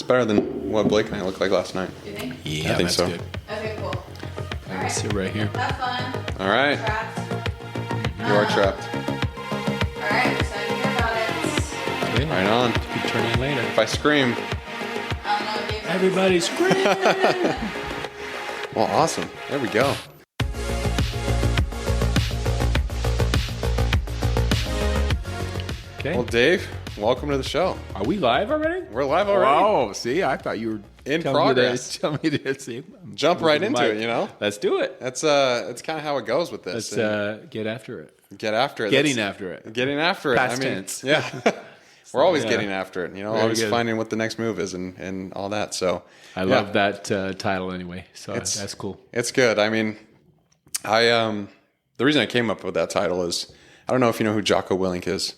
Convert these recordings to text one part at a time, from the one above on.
better than what Blake and I looked like last night. Do you think? Yeah, I think that's so. good. Okay, cool. I'm gonna sit right here. Have fun. All right. Trapped. You are trapped. All right, excited to hear about it. Okay. Right on. You can turn in later. If I scream. I don't know what you Everybody scream! Well, awesome. There we go. Okay. Well, Dave, welcome to the show. Are we live already? We're live already. Wow. See, I thought you were In telling progress. Tell me to see. Jump right into it, you know? Let's do it. That's kind of how it goes with this. Let's get after it. Get after it. Getting That's- after it. Getting after it. Past tense. Yeah. We're always yeah. getting after it, you know, Very always good. finding what the next move is and all that. So I love that title anyway. So that's cool. It's good. I mean, the reason I came up with that title is, I don't know if you know who Jocko Willink is.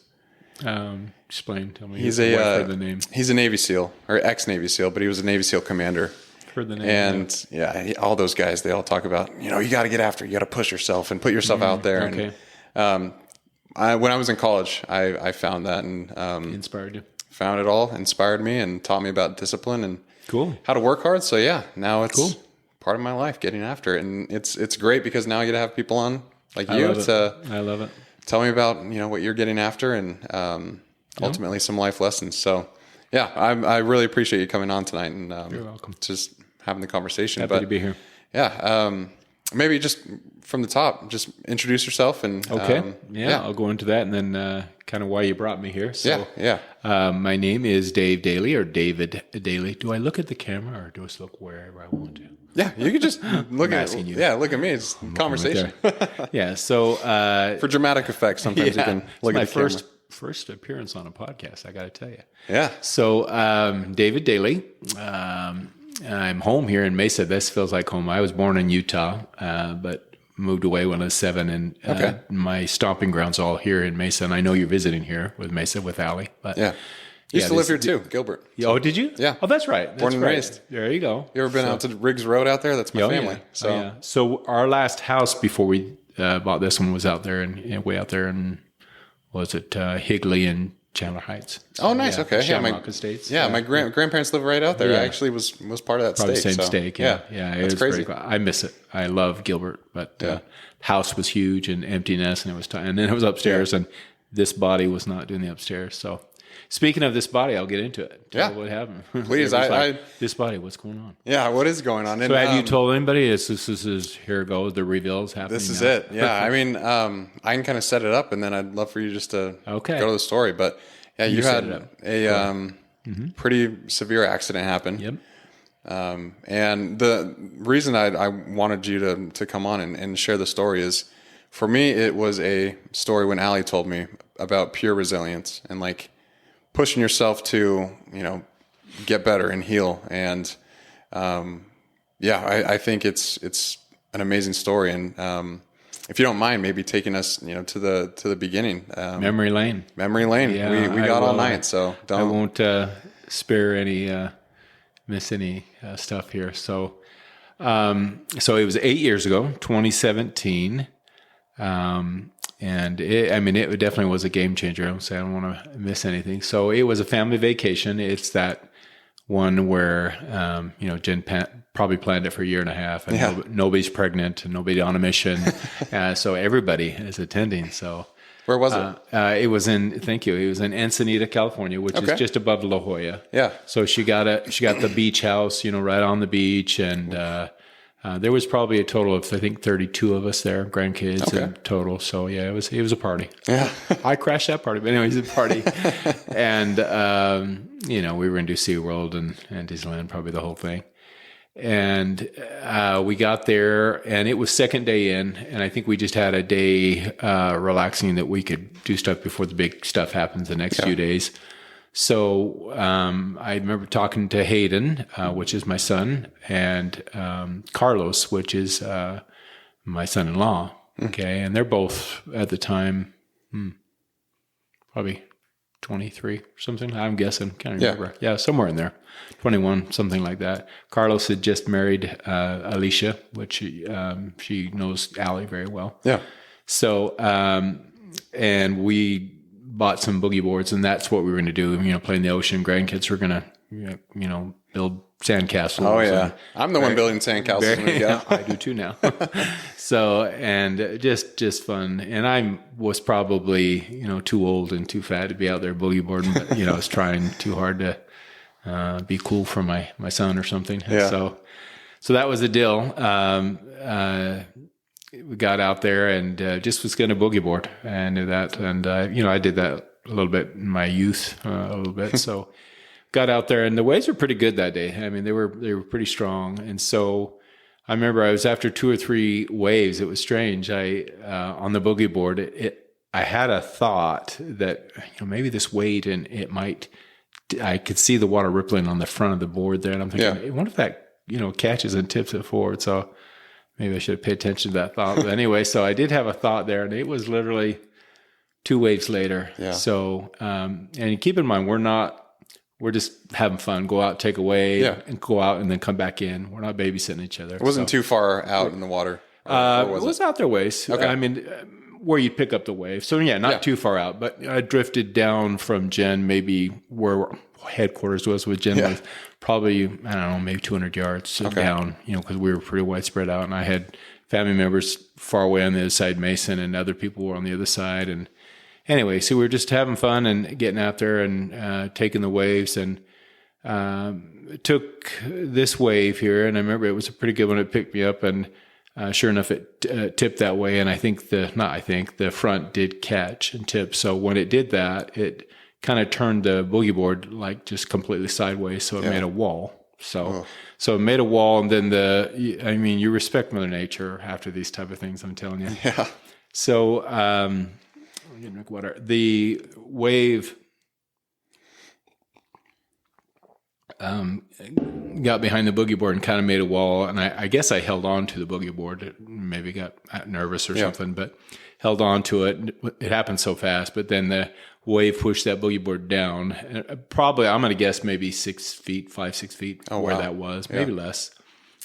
Explain. Tell me. He's I've heard the name. He's a Navy SEAL or ex-Navy SEAL, but he was a Navy SEAL commander. Heard the name. And all those guys, they all talk about, you know, you got to get after it. You got to push yourself and put yourself out there. Okay. And when I was in college, I found that and Inspired you. found it all, inspired me and taught me about discipline and Cool. how to work hard. So yeah, now it's Cool. part of my life, getting after it. And it's great because now I get to have people on like I you love it. to I love it. tell me about, you know, what you're getting after and ultimately some life lessons. So yeah, I really appreciate you coming on tonight and You're welcome. just having the conversation. Happy to be here. Yeah. Maybe just from the top, just introduce yourself and Okay. I'll go into that and then kind of why you brought me here. So, yeah. my name is Dave Daly or David Daly. Do I look at the camera or do I just look wherever I want to? Yeah, you could just look at asking you. Yeah, look at me. It's conversation. Right yeah. So For dramatic effect, sometimes you can look my at the camera. first appearance on a podcast. I got to tell you. Yeah. So David Daly. I'm home here in Mesa. This feels like home. I was born in Utah, but moved away when I was 7, and my stomping grounds all here in Mesa. And I know you're visiting here with Mesa with Allie, but Yeah. Used to live here too, Gilbert. Oh, did you? Yeah. Oh, that's right. That's Born and right. raised. There you go. You ever been out to Riggs Road out there? That's my family. Yeah. So Oh, yeah. So our last house before we bought this one was out there and way out there in, was it Higley and Chandler Heights? So, Oh, nice. Okay. Yeah, Shamrock Estates. Yeah, my grandparents live right out there. Yeah. I actually was part of that Probably stake. same so, stake. Yeah. It that's was crazy. very cool. I miss it. I love Gilbert, but house was huge and emptiness, and it was and then it was upstairs, and this body was not doing the upstairs. So, speaking of this body, I'll get into it. Tell me what happened. Please, It was this body. What's going on? Yeah, what is going on? And, So, have you told anybody? This is here it goes. The reveal is happening. This is now. it. Yeah, I mean, I can kind of set it up, and then I'd love for you just to go to the story. But yeah, you set had it up. a pretty severe accident happen. Yep. And the reason I wanted you to come on and share the story is, for me, it was a story when Allie told me about pure resilience and like pushing yourself to, you know, get better and heal. And I think it's an amazing story. And if you don't mind, maybe taking us, you know, to the beginning. Memory lane. Memory lane. Yeah, we got all night, so I won't spare any, miss any stuff here. So it was 8 years ago, 2017. And it definitely was a game changer. I don't want to miss anything. So it was a family vacation. It's that one where, Jen probably planned it for a year and a half, and nobody's pregnant and nobody on a mission. So everybody is attending. So where was it? It was in, thank you. It was in Ensenada, California, which is just above La Jolla. Yeah. So she got the beach house, right on the beach. And, there was probably a total of, I think, 32 of us there, grandkids in total. So yeah, it was a party. Yeah. I crashed that party, but anyways, it's a party. And, we were going to do SeaWorld and Disneyland, probably the whole thing. And we got there, and it was second day in, and I think we just had a day relaxing that we could do stuff before the big stuff happens the next few days. So I remember talking to Hayden, which is my son, and Carlos, which is my son-in-law. Okay, and they're both at the time probably 23 or something. I'm guessing. Can't remember. Yeah, somewhere in there. 21, something like that. Carlos had just married Alicia, which she knows Allie very well. Yeah. So, and we bought some boogie boards, and that's what we were going to do. Play in the ocean. Grandkids were going to build sandcastles. Oh yeah, I'm the one building sandcastles when we go. I do too now. So, and just fun. And I was probably, too old and too fat to be out there boogie boarding, but, I was trying too hard to be cool for my son or something. Yeah. So that was the deal. We got out there and just was going to boogie board and did that. And, I did that a little bit in my youth, a little bit. So got out there and the waves were pretty good that day. I mean, they were pretty strong. And so I remember I was after 2 or 3 waves. It was strange. On the boogie board, I had a thought that, maybe this weight and I could see the water rippling on the front of the board there. And I'm thinking, I wonder if that, catches and tips it forward. So maybe I should have paid attention to that thought. But anyway, so I did have a thought there and it was literally 2 waves later. Yeah. So, and keep in mind, we're just having fun, go out, take a wave and go out and then come back in. We're not babysitting each other. It wasn't too far out in the water. It was out there ways. Okay. I mean, where you'd pick up the wave. So not too far out, but I drifted down from Jen, maybe where headquarters was with Jen was probably, I don't know, maybe 200 yards down, because we were pretty widespread out and I had family members far away on the other side, Mason, and other people were on the other side. And anyway, so we were just having fun and getting out there and taking the waves and took this wave here. And I remember it was a pretty good one. It picked me up and sure enough, it tipped that way. And I think the front did catch and tip. So when it did that, it kind of turned the boogie board like just completely sideways. So it made a wall. So it made a wall. And then you respect Mother Nature after these type of things, I'm telling you. Yeah. So, the wave got behind the boogie board and kind of made a wall, and I guess I held on to the boogie board. It maybe got nervous or something, but held on to it. It happened so fast, but then the wave pushed that boogie board down. Probably, I'm going to guess maybe 6 feet, 5-6 feet where that was, maybe less.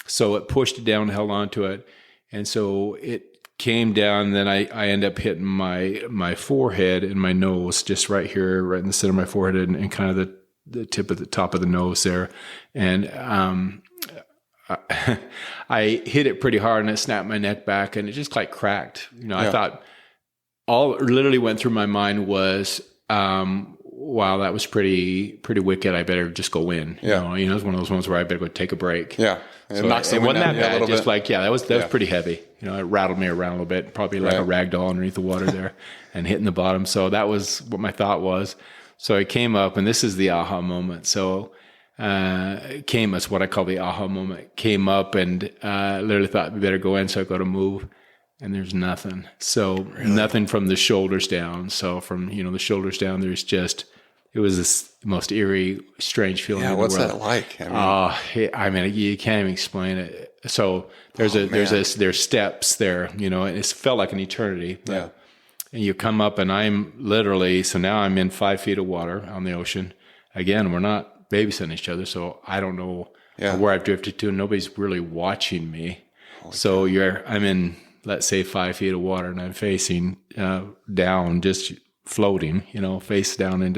So it pushed it down, held on to it, and so it came down, and then I end up hitting my forehead and my nose, just right here, right in the center of my forehead, and kind of the tip of the top of the nose there. And I hit it pretty hard, and it snapped my neck back, and it just like cracked. I thought all literally went through my mind was, wow, that was pretty wicked. I better just go in. Yeah. It's one of those ones where I better go take a break. Yeah. It knocks the wind out a little bit. Like, that was pretty heavy. It rattled me around a little bit, probably like a rag doll underneath the water there and hitting the bottom. So that was what my thought was. So I came up, and this is the aha moment. So it's what I call the aha moment. Came up and literally thought we better go in. So I go to move, and there's nothing. So nothing from the shoulders down. So from the shoulders down, there's just, it was this most eerie, strange feeling. Yeah, what's that like? I mean, you can't even explain it. So there's steps there, and it felt like an eternity. Yeah. And you come up, and I'm literally, so now I'm in 5 feet of water on the ocean. Again, we're not babysitting each other, so I don't know where I've drifted to, and nobody's really watching me. So I'm in, let's say, 5 feet of water, and I'm facing down, just floating, face down in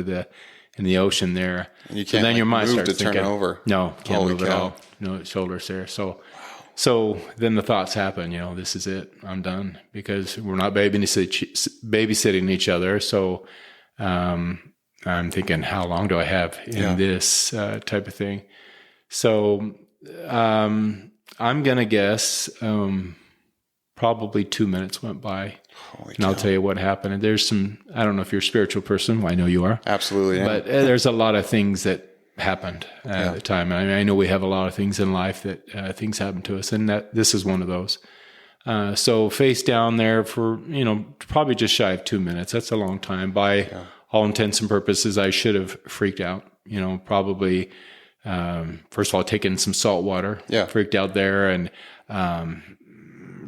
the ocean there. And you can't then your mind move starts to turn thinking, over. No, can't move at all. No shoulders there. So then the thoughts happen, this is it. I'm done, because we're not babysitting each other. So I'm thinking, how long do I have in this type of thing? So I'm going to guess probably 2 minutes went by. And I'll tell you what happened. And there's I don't know if you're a spiritual person. Well, I know you are. Absolutely. Yeah. But there's a lot of things that happened at the time. I mean, I know we have a lot of things in life that things happen to us, and that this is one of those. So face down there for, probably just shy of 2 minutes. That's a long time. By all intents and purposes, I should have freaked out, probably, first of all, taken some salt water, freaked out there and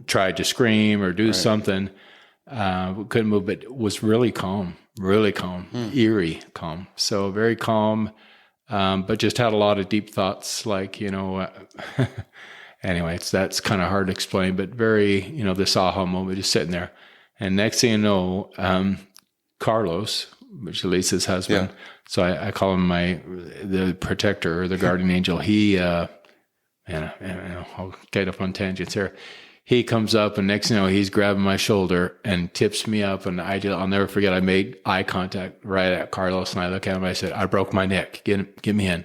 tried to scream or do something. Couldn't move, but was really calm, eerie calm. So very calm. But just had a lot of deep thoughts, like, anyway, that's kind of hard to explain, but very, this aha moment, just sitting there. And next thing you know, Carlos, which is Lisa's husband, So I call him the protector or the guardian angel. He, I'll get up on tangents here. He comes up, and next thing you know, he's grabbing my shoulder and tips me up. And I'll never forget, I made eye contact right at Carlos, and I look at him and I said, I broke my neck. Get me in.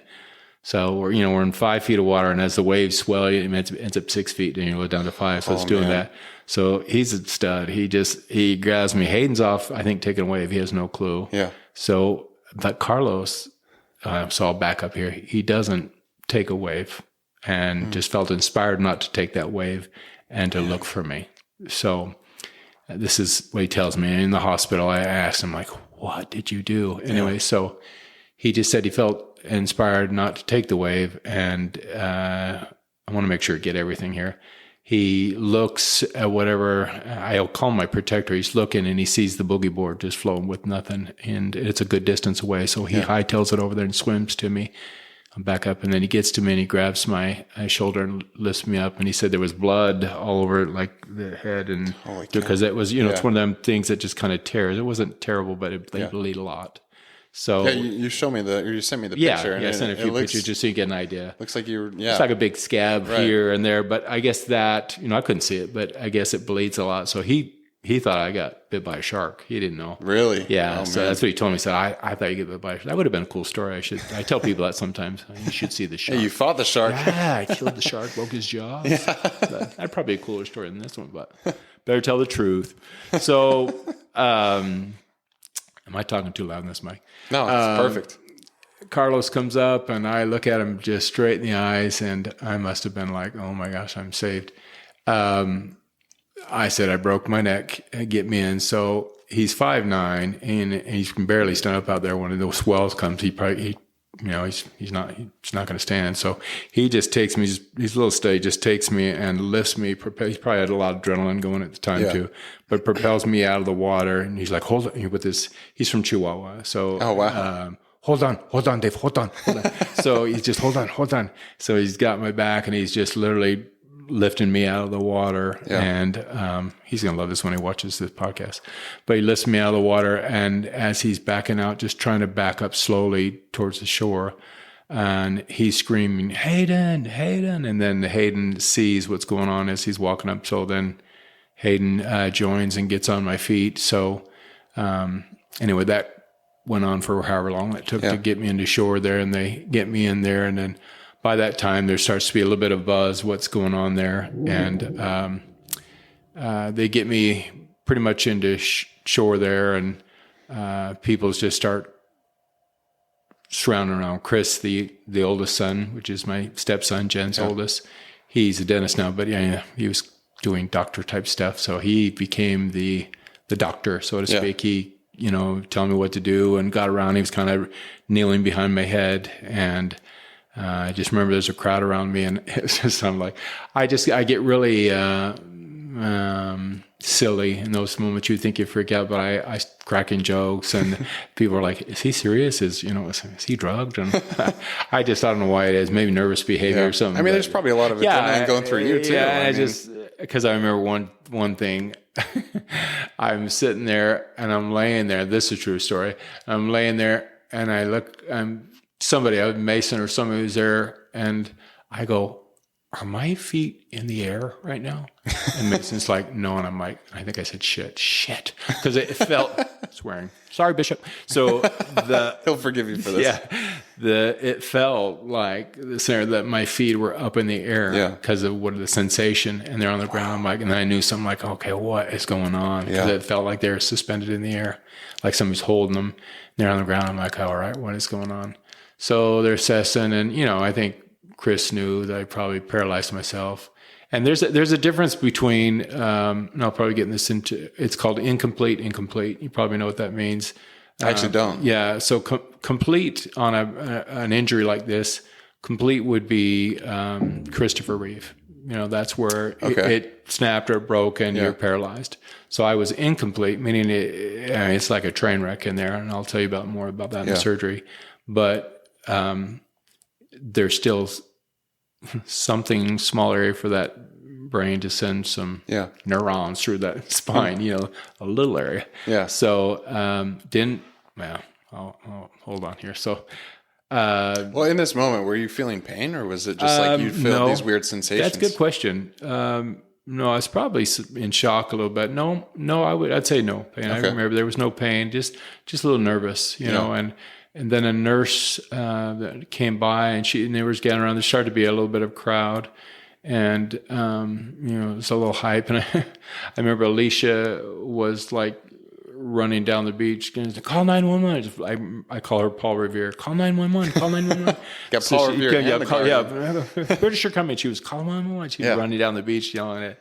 So we're in 5 feet of water, and as the waves swell, it ends up 6 feet, and you go down to 5. So it's doing that. So he's a stud. He grabs me. Hayden's off, I think, taking a wave. He has no clue. Yeah. So, but Carlos, so I'll back up here. He doesn't take a wave, and just felt inspired not to take that wave and to look for me. So this is what he tells me. In the hospital, I asked him, like, what did you do? Anyway, so he just said he felt inspired not to take the wave. And I want to make sure to get everything here. He looks at whatever, I'll call my protector. He's looking, and he sees the boogie board just floating with nothing. And it's a good distance away. So he hightails it over there and swims to me. I'm back up, and then he gets to me and he grabs my shoulder and lifts me up. And he said there was blood all over like the head, and because it was, it's one of them things that just kind of tears. It wasn't terrible, but it bleed a lot. So you show me you sent me the picture. I sent a few pictures just so you get an idea. Looks like it's like a big scab here and there, but I guess that I couldn't see it, but I guess it bleeds a lot. So he thought I got bit by a shark. He didn't know. Really? Yeah. So that's what he told me. He said, I thought you get bit by a shark. That would have been a cool story. I tell people that sometimes. You should see the shark. Hey, you fought the shark. Yeah, I killed the shark, broke his jaw. Yeah. That'd probably be a cooler story than this one, but better tell the truth. So, am I talking too loud in this mic? No, it's perfect. Carlos comes up, and I look at him just straight in the eyes, and I must have been like, oh my gosh, I'm saved. I said, I broke my neck, get me in. So he's 5'9", and he can barely stand up out there. When those swells comes, he's not going to stand. So he just takes me, he's a little steady, just takes me and lifts me. He probably had a lot of adrenaline going at the time too, but propels me out of the water. And he's like, hold on, he's from Chihuahua. So, oh, wow. Hold on, Dave, hold on. So he's just, hold on. So he's got my back, and he's just literally lifting me out of the water. And he's going to love this when he watches this podcast. But he lifts me out of the water, and as he's backing out, just trying to back up slowly towards the shore, and he's screaming, Hayden. And then Hayden sees what's going on as he's walking up. So then Hayden joins and gets on my feet. So anyway, that went on for however long it took to get me into shore there, and they get me in there, and then by that time there starts to be a little bit of buzz, what's going on there, and they get me pretty much into shore there, and people just start surrounding around. Chris, the oldest son, which is my stepson, Jen's oldest, he's a dentist now, but he was doing doctor type stuff, so he became the doctor, so to speak. He telling me what to do, and got around. He was kind of kneeling behind my head, and I just remember there's a crowd around me, and it's just, I'm like, I get really silly in those moments. You think you freak out, but I cracking jokes, and people are like, is he serious? Is he drugged? And I don't know why it is. Maybe nervous behavior or something. I mean, there's probably a lot of adrenaline going through you too. Yeah, because I remember one thing. I'm sitting there, and I'm laying there. This is a true story. I'm laying there, and I look, somebody, a Mason or somebody who's there, and I go, are my feet in the air right now? And Mason's like, no. And I'm like, I think I said shit. Because it felt, swearing. Sorry, Bishop. So he'll forgive you for this. Yeah. It felt like the center that my feet were up in the air because of the sensation, and they're on the ground. I'm like, and then I knew something like, okay, what is going on? Because it felt like they were suspended in the air, like somebody's holding them. They're on the ground. I'm like, all right, what is going on? So they're assessing, and I think Chris knew that I probably paralyzed myself. And there's a difference between, and I'll probably get this into, it's called incomplete. You probably know what that means. I actually don't. Yeah. So complete on an injury like this, complete would be Christopher Reeve. That's where it snapped or broke, and you're paralyzed. So I was incomplete, meaning it's like a train wreck in there, and I'll tell you more about that in the surgery. But there's still something small area for that brain to send some neurons through that spine, a little area. Yeah. So I'll hold on here. So, Well, in this moment, were you feeling pain, or was it just like you feel no. these weird sensations? That's a good question. No, I was probably in shock a little bit. No, I'd say no pain. I remember there was no pain, just a little nervous, you know, and then a nurse that came by and they were getting around. There started to be a little bit of crowd, and you know, it was a little hype. And I remember Alicia was like running down the beach, going, call 911. I call her Paul Revere. Call 911. Call 911. Got Paul Revere. British are coming. She was calling 911. She was running down the beach yelling it.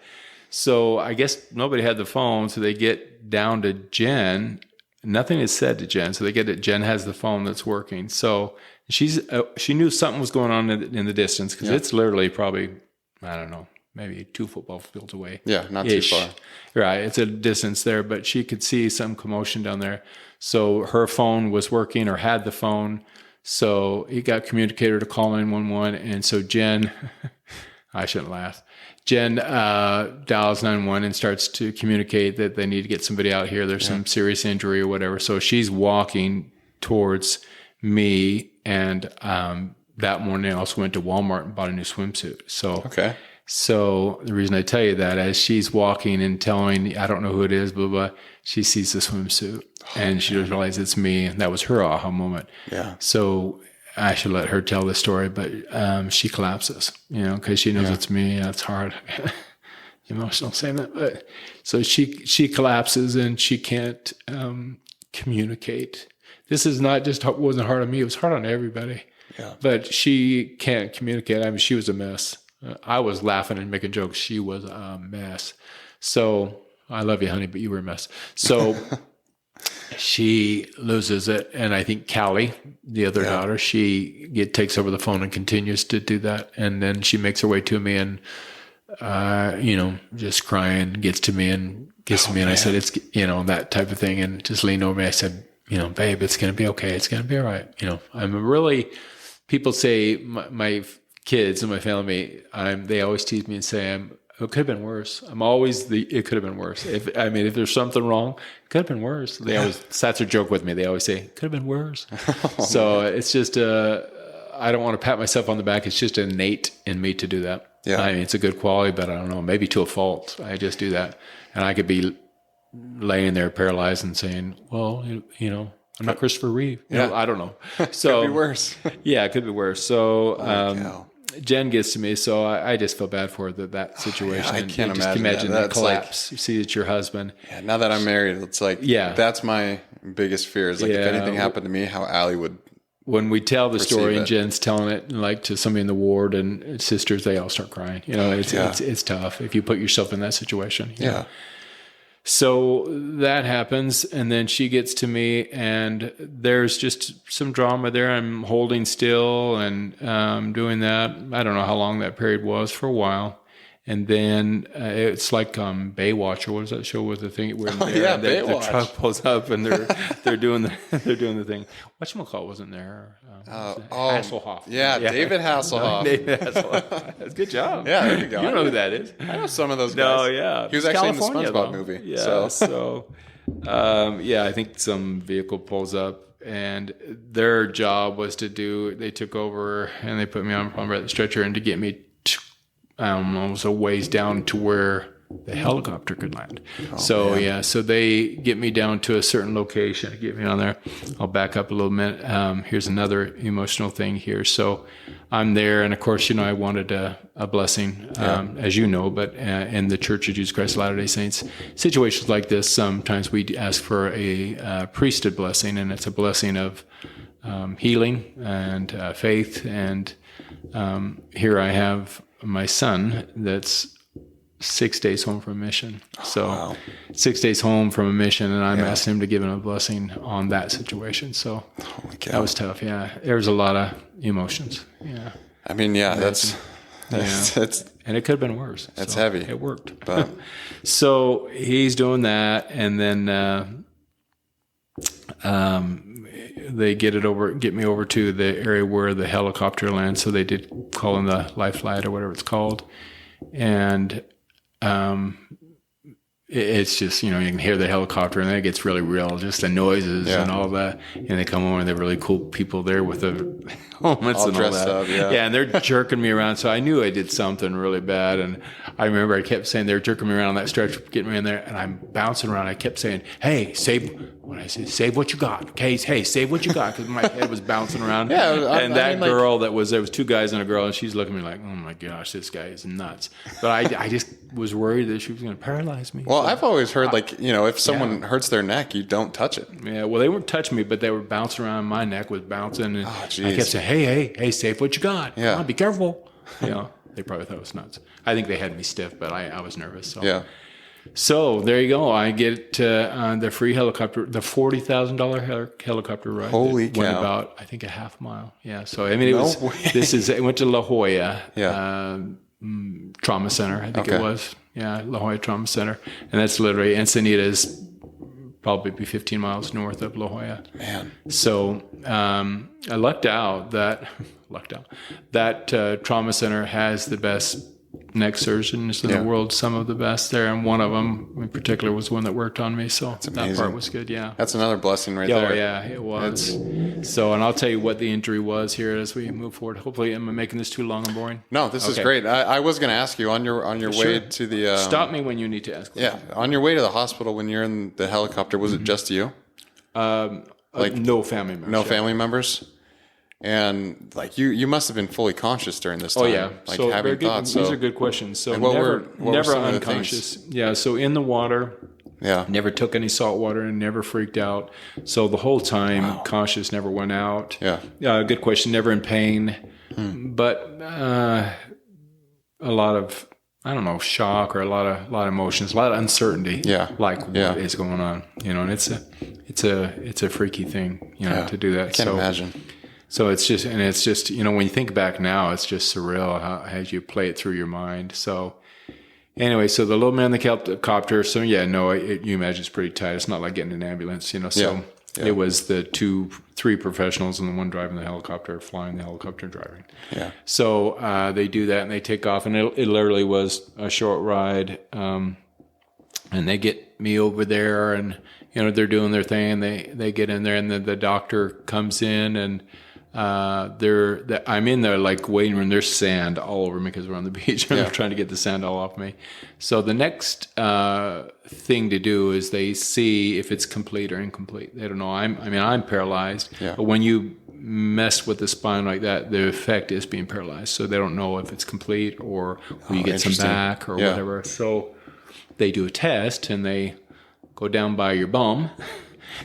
So I guess nobody had the phone, so they get down to Jen. Nothing is said to Jen, so they get it. Jen has the phone that's working. So she knew something was going on in the distance, because it's literally probably, I don't know, maybe 2 football fields away. Yeah, not too far. Right, it's a distance there, but she could see some commotion down there. So her phone was working, or had the phone. So it got communicator to call 911. And so Jen, I shouldn't laugh. Jen dials 911 and starts to communicate that they need to get somebody out here. There's some serious injury or whatever. So she's walking towards me. And that morning I also went to Walmart and bought a new swimsuit. So the reason I tell you that, as she's walking and telling, I don't know who it is, blah, blah, she sees the swimsuit and she realizes it's me. And that was her aha moment. Yeah. So I should let her tell the story, but she collapses, you know, because she knows it's me. That's hard. Emotional saying that. But so she collapses and she can't communicate. This is not just, wasn't hard on me. It was hard on everybody. Yeah. But she can't communicate. I mean, she was a mess. I was laughing and making jokes. She was a mess. So I love you, honey, but you were a mess. So she loses it. And I think Callie, the other daughter, she takes over the phone and continues to do that. And then she makes her way to me and, you know, just crying, gets to me and kisses me. And I said, it's, you know, that type of thing. And just leaned over me. I said, you know, babe, it's going to be okay. It's going to be all right. You know, people say my kids and my family, they always tease me and say, it could have been worse. I'm always it could have been worse. If there's something wrong, it could have been worse. They always, that's their joke with me. They always say, it could have been worse. So it's just, I don't want to pat myself on the back. It's just innate in me to do that. Yeah. I mean, it's a good quality, but I don't know, maybe to a fault. I just do that. And I could be laying there paralyzed and saying, well, you know, I'm not Christopher Reeve. You know, I don't know. So could be worse. Yeah, it could be worse. So, Jen gets to me, so I just feel bad for that situation. I can't just imagine that collapse. Like, you see it's your husband. Yeah, now that I'm married, it's like, that's my biggest fear is like, if anything happened to me, how Allie would. When we tell the story and Jen's telling it like to somebody in the ward and sisters, they all start crying. You know, it's tough if you put yourself in that situation. You know? So that happens, and then she gets to me, and there's just some drama there. I'm holding still and doing that. I don't know how long that period was, for a while. And then it's like Baywatch, or what was that show with the thing? Where the truck pulls up and they're doing the thing. Whatchamacallit wasn't there? Hasselhoff. Yeah, David Hasselhoff. David Hasselhoff. That's a good job. Yeah, there you go. You don't know who that is. I know some of those guys. No, yeah. He was actually in the SpongeBob movie. Yeah, so I think some vehicle pulls up, and their job was they took over and they put me on the stretcher and to get me almost a ways down to where the helicopter could land. So they get me down to a certain location, get me on there. I'll back up a little minute. Here's another emotional thing here. So I'm there, and of course, you know, I wanted a blessing, as you know, but in the Church of Jesus Christ of Latter-day Saints, situations like this, sometimes we ask for a priesthood blessing, and it's a blessing of healing and faith. And here I have my son that's 6 days home from a mission. So 6 days home from a mission, and I'm asking him to give him a blessing on that situation. So that was tough. Yeah. There's a lot of emotions. Yeah. I mean, that's and it could have been worse. That's heavy. It worked. But so he's doing that, and then they get me over to the area where the helicopter lands. So they did call in the life flight or whatever it's called. And it's just, you can hear the helicopter and then it gets really real, just the noises and all that. And they come over and they're really cool people there with the helmets all and all dressed that. up, yeah. And they're jerking me around. So I knew I did something really bad. And I remember I kept saying, they're jerking me around on that stretch, getting me in there. And I'm bouncing around. I kept saying, hey, save what you got. Okay, hey, save what you got. Because my head was bouncing around. And that girl there was 2 guys and a girl, and she's looking at me like, oh my gosh, this guy is nuts. But I just was worried that she was going to paralyze me. Well, I've always heard, if someone hurts their neck, you don't touch it. Yeah, well, they weren't touching me, but they were bouncing around. My neck was bouncing. And I geez. kept saying, hey, save what you got. Yeah. Come on, be careful. They probably thought it was nuts. I think they had me stiff, but I was nervous. So. Yeah. So there you go. I get the free helicopter, the $40,000 helicopter ride. Holy went cow. about, I think, a half mile. Yeah. So, I mean, it went to La Jolla Trauma Center, I think it was. Yeah, La Jolla Trauma Center. And that's literally, Encinitas probably be 15 miles north of La Jolla. Man. So I lucked out that trauma center has the best neck surgeons in the world, some of the best there, and one of them in particular was one that worked on me. So that part was good. Yeah, that's another blessing right there. Oh yeah, it was. So, and I'll tell you what the injury was here as we move forward. Hopefully, am I making this too long and boring? No, this is great. I was going to ask you on your way to the. Stop me when you need to ask. Yeah, on your way to the hospital when you're in the helicopter, was it just you? No family members. No family members. And you must have been fully conscious during this time. Oh yeah, so having thoughts. These are good questions. So what never were some of the unconscious. Yeah. So in the water. Yeah. Never took any salt water and never freaked out. So the whole time, conscious, never went out. Yeah. Good question. Never in pain, but a lot of shock or a lot of emotions, a lot of uncertainty. Yeah. Like what is going on? And it's a freaky thing, to do that. I can't imagine. So it's just when you think back now, it's just surreal as you play it through your mind. So anyway, so the little man in the helicopter. So you imagine it's pretty tight. It's not like getting an ambulance, So it was the 3 professionals and the one driving the helicopter, flying the helicopter, driving. Yeah. So they do that and they take off, and it literally was a short ride. And they get me over there, and they're doing their thing. And they get in there, and then the doctor comes in, and I'm in there like waiting room. There's sand all over me because we're on the beach. And they're trying to get the sand all off me. So the next thing to do is they see if it's complete or incomplete. They don't know. I'm paralyzed. Yeah. But when you mess with the spine like that, the effect is being paralyzed. So they don't know if it's complete or will you get some back or whatever. So they do a test and they go down by your bum.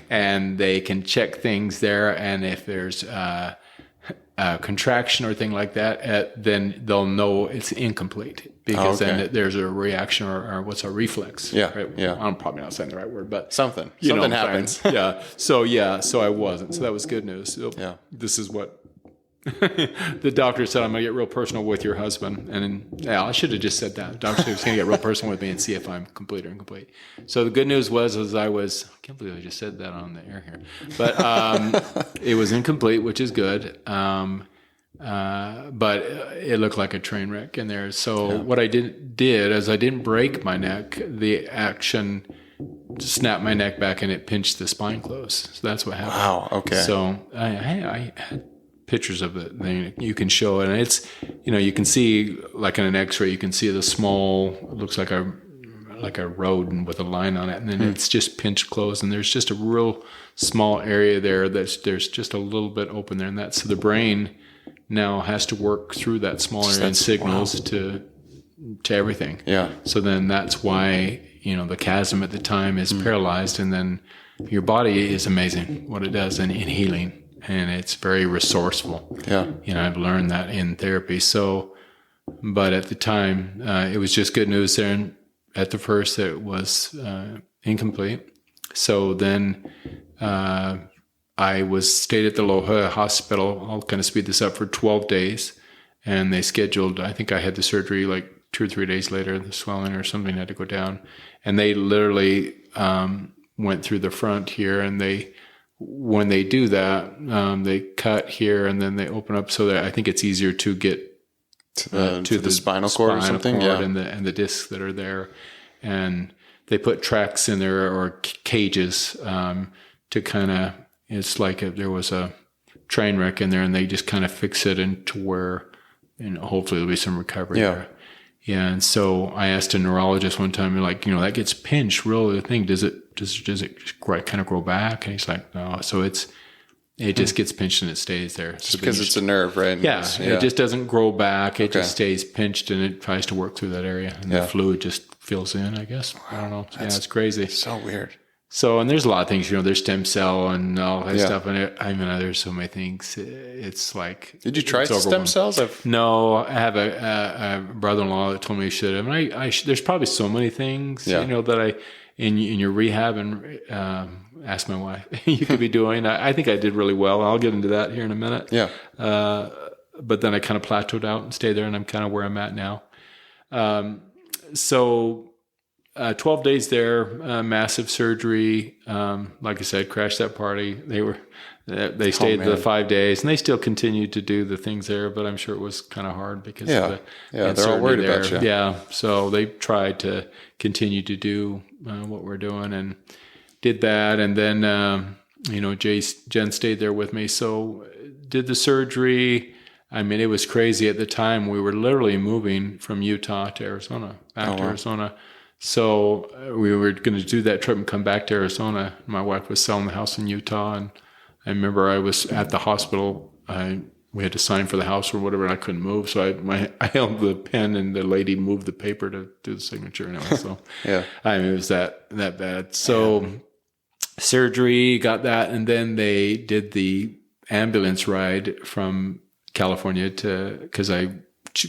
And they can check things there, and if there's a contraction or thing like that, then they'll know it's incomplete because then there's a reaction or what's a reflex. Yeah, right? Yeah. I'm probably not saying the right word, but something happens. So I wasn't. So that was good news. So this is what the doctor said. I'm going to get real personal with your husband. And I should have just said that. The doctor was going to get real personal with me and see if I'm complete or incomplete. So the good news was I can't believe I just said that on the air here, but it was incomplete, which is good. But it looked like a train wreck in there. So what I did is I didn't break my neck. The action snapped my neck back and it pinched the spine close. So that's what happened. Wow. Okay. So I had pictures of it. You can show it, and it's you can see like in an X-ray, you can see the small. It looks like a road with a line on it, and then it's just pinched closed, and there's just a real small area there there's just a little bit open there, and so the brain now has to work through that small area and signals to everything. Yeah. So then that's why the chasm at the time is paralyzed, and then your body is amazing what it does in healing. And it's very resourceful. Yeah. I've learned that in therapy. So, but at the time, it was just good news there. And at the first, it was incomplete. So then I stayed at the La Jolla Hospital. I'll kind of speed this up for 12 days. And they scheduled, I think I had the surgery like 2 or 3 days later, the swelling or something had to go down. And they literally went through the front here, and when they do that, they cut here and then they open up so that I think it's easier to get to the spinal cord or something, and the discs that are there. And they put tracks in there or cages to kind of, it's like there was a train wreck in there, and they just kind of fix it into where, hopefully there'll be some recovery there. Yeah, and so I asked a neurologist one time, like, that gets pinched, really, the thing, does it kind of grow back? And he's like, no. So it just gets pinched and it stays there. Just because it's a nerve, right? Yeah, it just doesn't grow back. It just stays pinched, and it tries to work through that area, and the fluid just fills in, I guess. I don't know. It's crazy. So weird. So, and there's a lot of things, there's stem cell and all that stuff. And there's so many things. It's like, did you try stem cells? No, I have a brother-in-law that told me I should have. And there's probably so many things, that in your rehab, and ask my wife, you could be doing. I think I did really well. I'll get into that here in a minute. Yeah. But then I kind of plateaued out and stayed there, and I'm kind of where I'm at now. So 12 days there, massive surgery. Like I said, crashed that party. They stayed the 5 days, and they still continued to do the things there, but I'm sure it was kind of hard because of the they're all worried there. about you. Yeah. So they tried to continue to do what we're doing, and did that. And then, Jen stayed there with me. So did the surgery. It was crazy at the time. We were literally moving from Utah to Arizona, back to Arizona. So we were going to do that trip and come back to Arizona. My wife was selling the house in Utah, and I remember I was at the hospital. We had to sign for the house or whatever, and I couldn't move. So I held the pen, and the lady moved the paper to do the signature. So it was that bad. So surgery, got that, and then they did the ambulance ride from California because I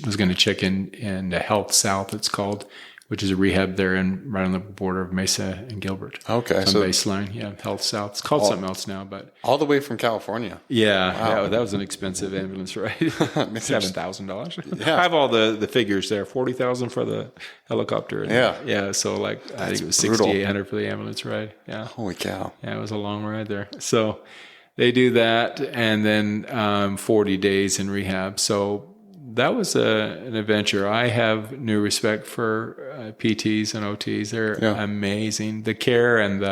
was going to check in the Health South, it's called, which is a rehab there right on the border of Mesa and Gilbert. Okay. So baseline, Health South. It's called something else now, but all the way from California. Yeah, wow. That was an expensive ambulance ride. $7,000. Yeah. I have all the figures there. $40,000 for the helicopter. Yeah. So I think it was $6,800 for the ambulance ride. Yeah. Holy cow. Yeah, it was a long ride there. So they do that, and then 40 days in rehab. So that was an adventure. I have new respect for PTs and OTs. They're amazing. The care and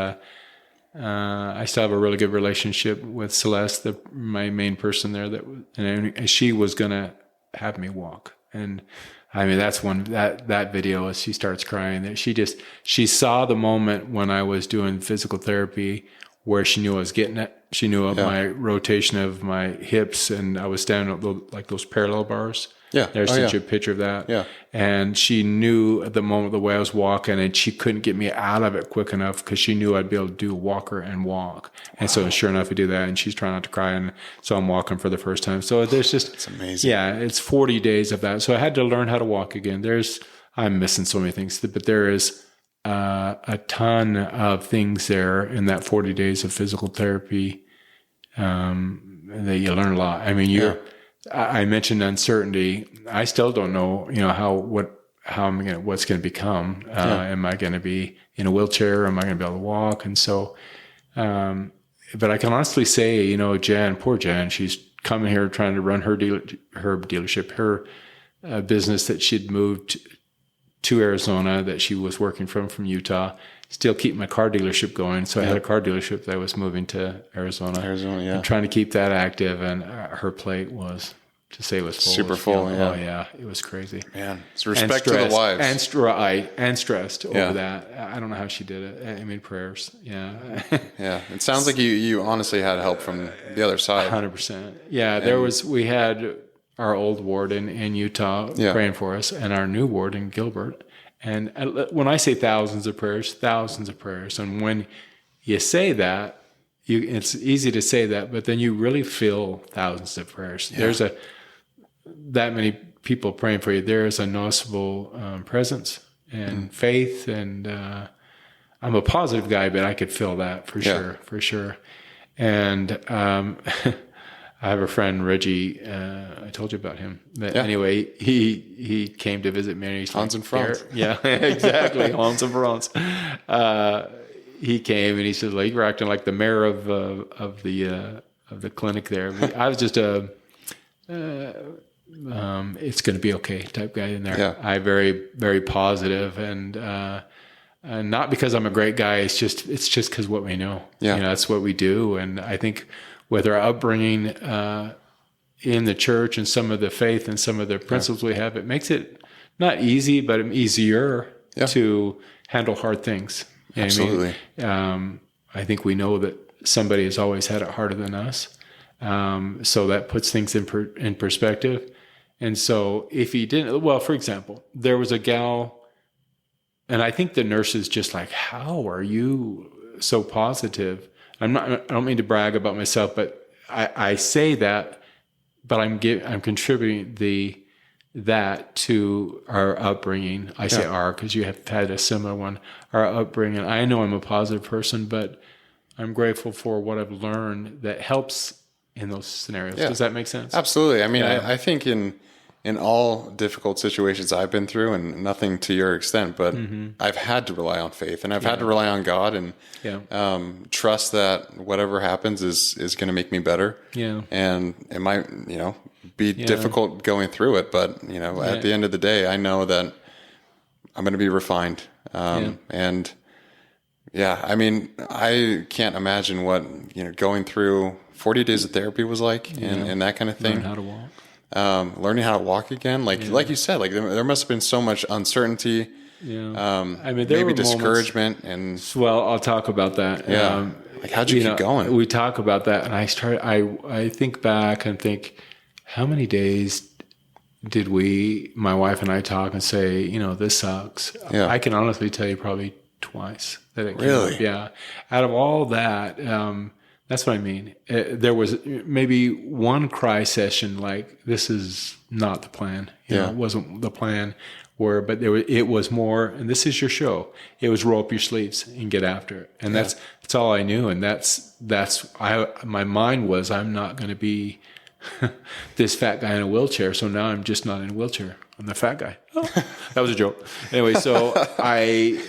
I still have a really good relationship with Celeste, my main person there. And she was going to have me walk. And that's one, that video is she starts crying. That she saw the moment when I was doing physical therapy where she knew I was getting it. She knew of my rotation of my hips, and I was standing up like those parallel bars. Yeah. There's such a picture of that. Yeah. And she knew at the moment the way I was walking, and she couldn't get me out of it quick enough because she knew I'd be able to do walker and walk. And so sure enough, I do that, and she's trying not to cry. And so I'm walking for the first time. So there's just, it's amazing. Yeah. It's 40 days of that. So I had to learn how to walk again. I'm missing so many things, but there is a ton of things there in that 40 days of physical therapy that you learn a lot. I mentioned uncertainty. I still don't know, what's going to become. Am I going to be in a wheelchair? Am I going to be able to walk? And so, but I can honestly say, poor Jen, she's coming here trying to run her dealership, her business that she'd moved to Arizona that she was working from Utah. Still keep my car dealership going. So I had a car dealership that I was moving to Arizona. And trying to keep that active. And her plate was, to say it was full. Super full, Oh, yeah. It was crazy. Man, it's respect to the wives. And stressed over that. I don't know how she did it. Prayers. Yeah. Yeah. It sounds like you honestly had help from the other side. 100%. Yeah. We had our old ward in Utah praying for us, and our new ward in Gilbert. And when I say thousands of prayers. And when you say that, it's easy to say that, but then you really feel thousands of prayers. Yeah. There's that many people praying for you. There is a noticeable presence and faith. And I'm a positive guy, but I could feel that for sure. And I have a friend, Reggie. I told you about him. Anyway, he came to visit me. Hans and Franz. Yeah, exactly. Hans and Franz. He came and he said, "Like, you're acting like the mayor of the clinic there." I was just it's going to be okay type guy in there. Yeah. I very, very positive, and not because I'm a great guy. It's just because what we know. Yeah. That's what we do. And I think with our upbringing in the church and some of the faith and some of the principles we have, it makes it not easy, but easier to handle hard things. You know Absolutely. what I mean? I think we know that somebody has always had it harder than us. So that puts things in perspective. And so if he didn't, well, for example, there was a gal, and I think the nurse is just like, how are you so positive? I don't mean to brag about myself, but I say that, but I'm contributing that to our upbringing. I say our, because you have had a similar one, our upbringing. I know I'm a positive person, but I'm grateful for what I've learned that helps in those scenarios. Yeah. Does that make sense? Absolutely. I mean, I think in all difficult situations I've been through, and nothing to your extent, but I've had to rely on faith, and I've had to rely on God, and trust that whatever happens is going to make me better. Yeah. And it might, be difficult going through it, but at the end of the day, I know that I'm going to be refined. And I mean, I can't imagine what, going through 40 days of therapy was like, and that kind of thing. Learn how to walk. Learning how to walk again, like you said, like there must have been so much uncertainty. I mean, there maybe discouragement moments, and. Well, I'll talk about that. Like how'd you keep going? We talk about that, and I think back and think, how many days did my wife and I talk and say, this sucks? Yeah. I can honestly tell you probably twice that it came up. Yeah. Out of all that, that's what I mean. There was maybe one cry session, like, this is not the plan. It wasn't the plan. But it was more, and this is your show. It was roll up your sleeves and get after it. And that's all I knew. And my mind was, I'm not going to be this fat guy in a wheelchair. So now I'm just not in a wheelchair. I'm the fat guy. Oh, that was a joke. Anyway, so I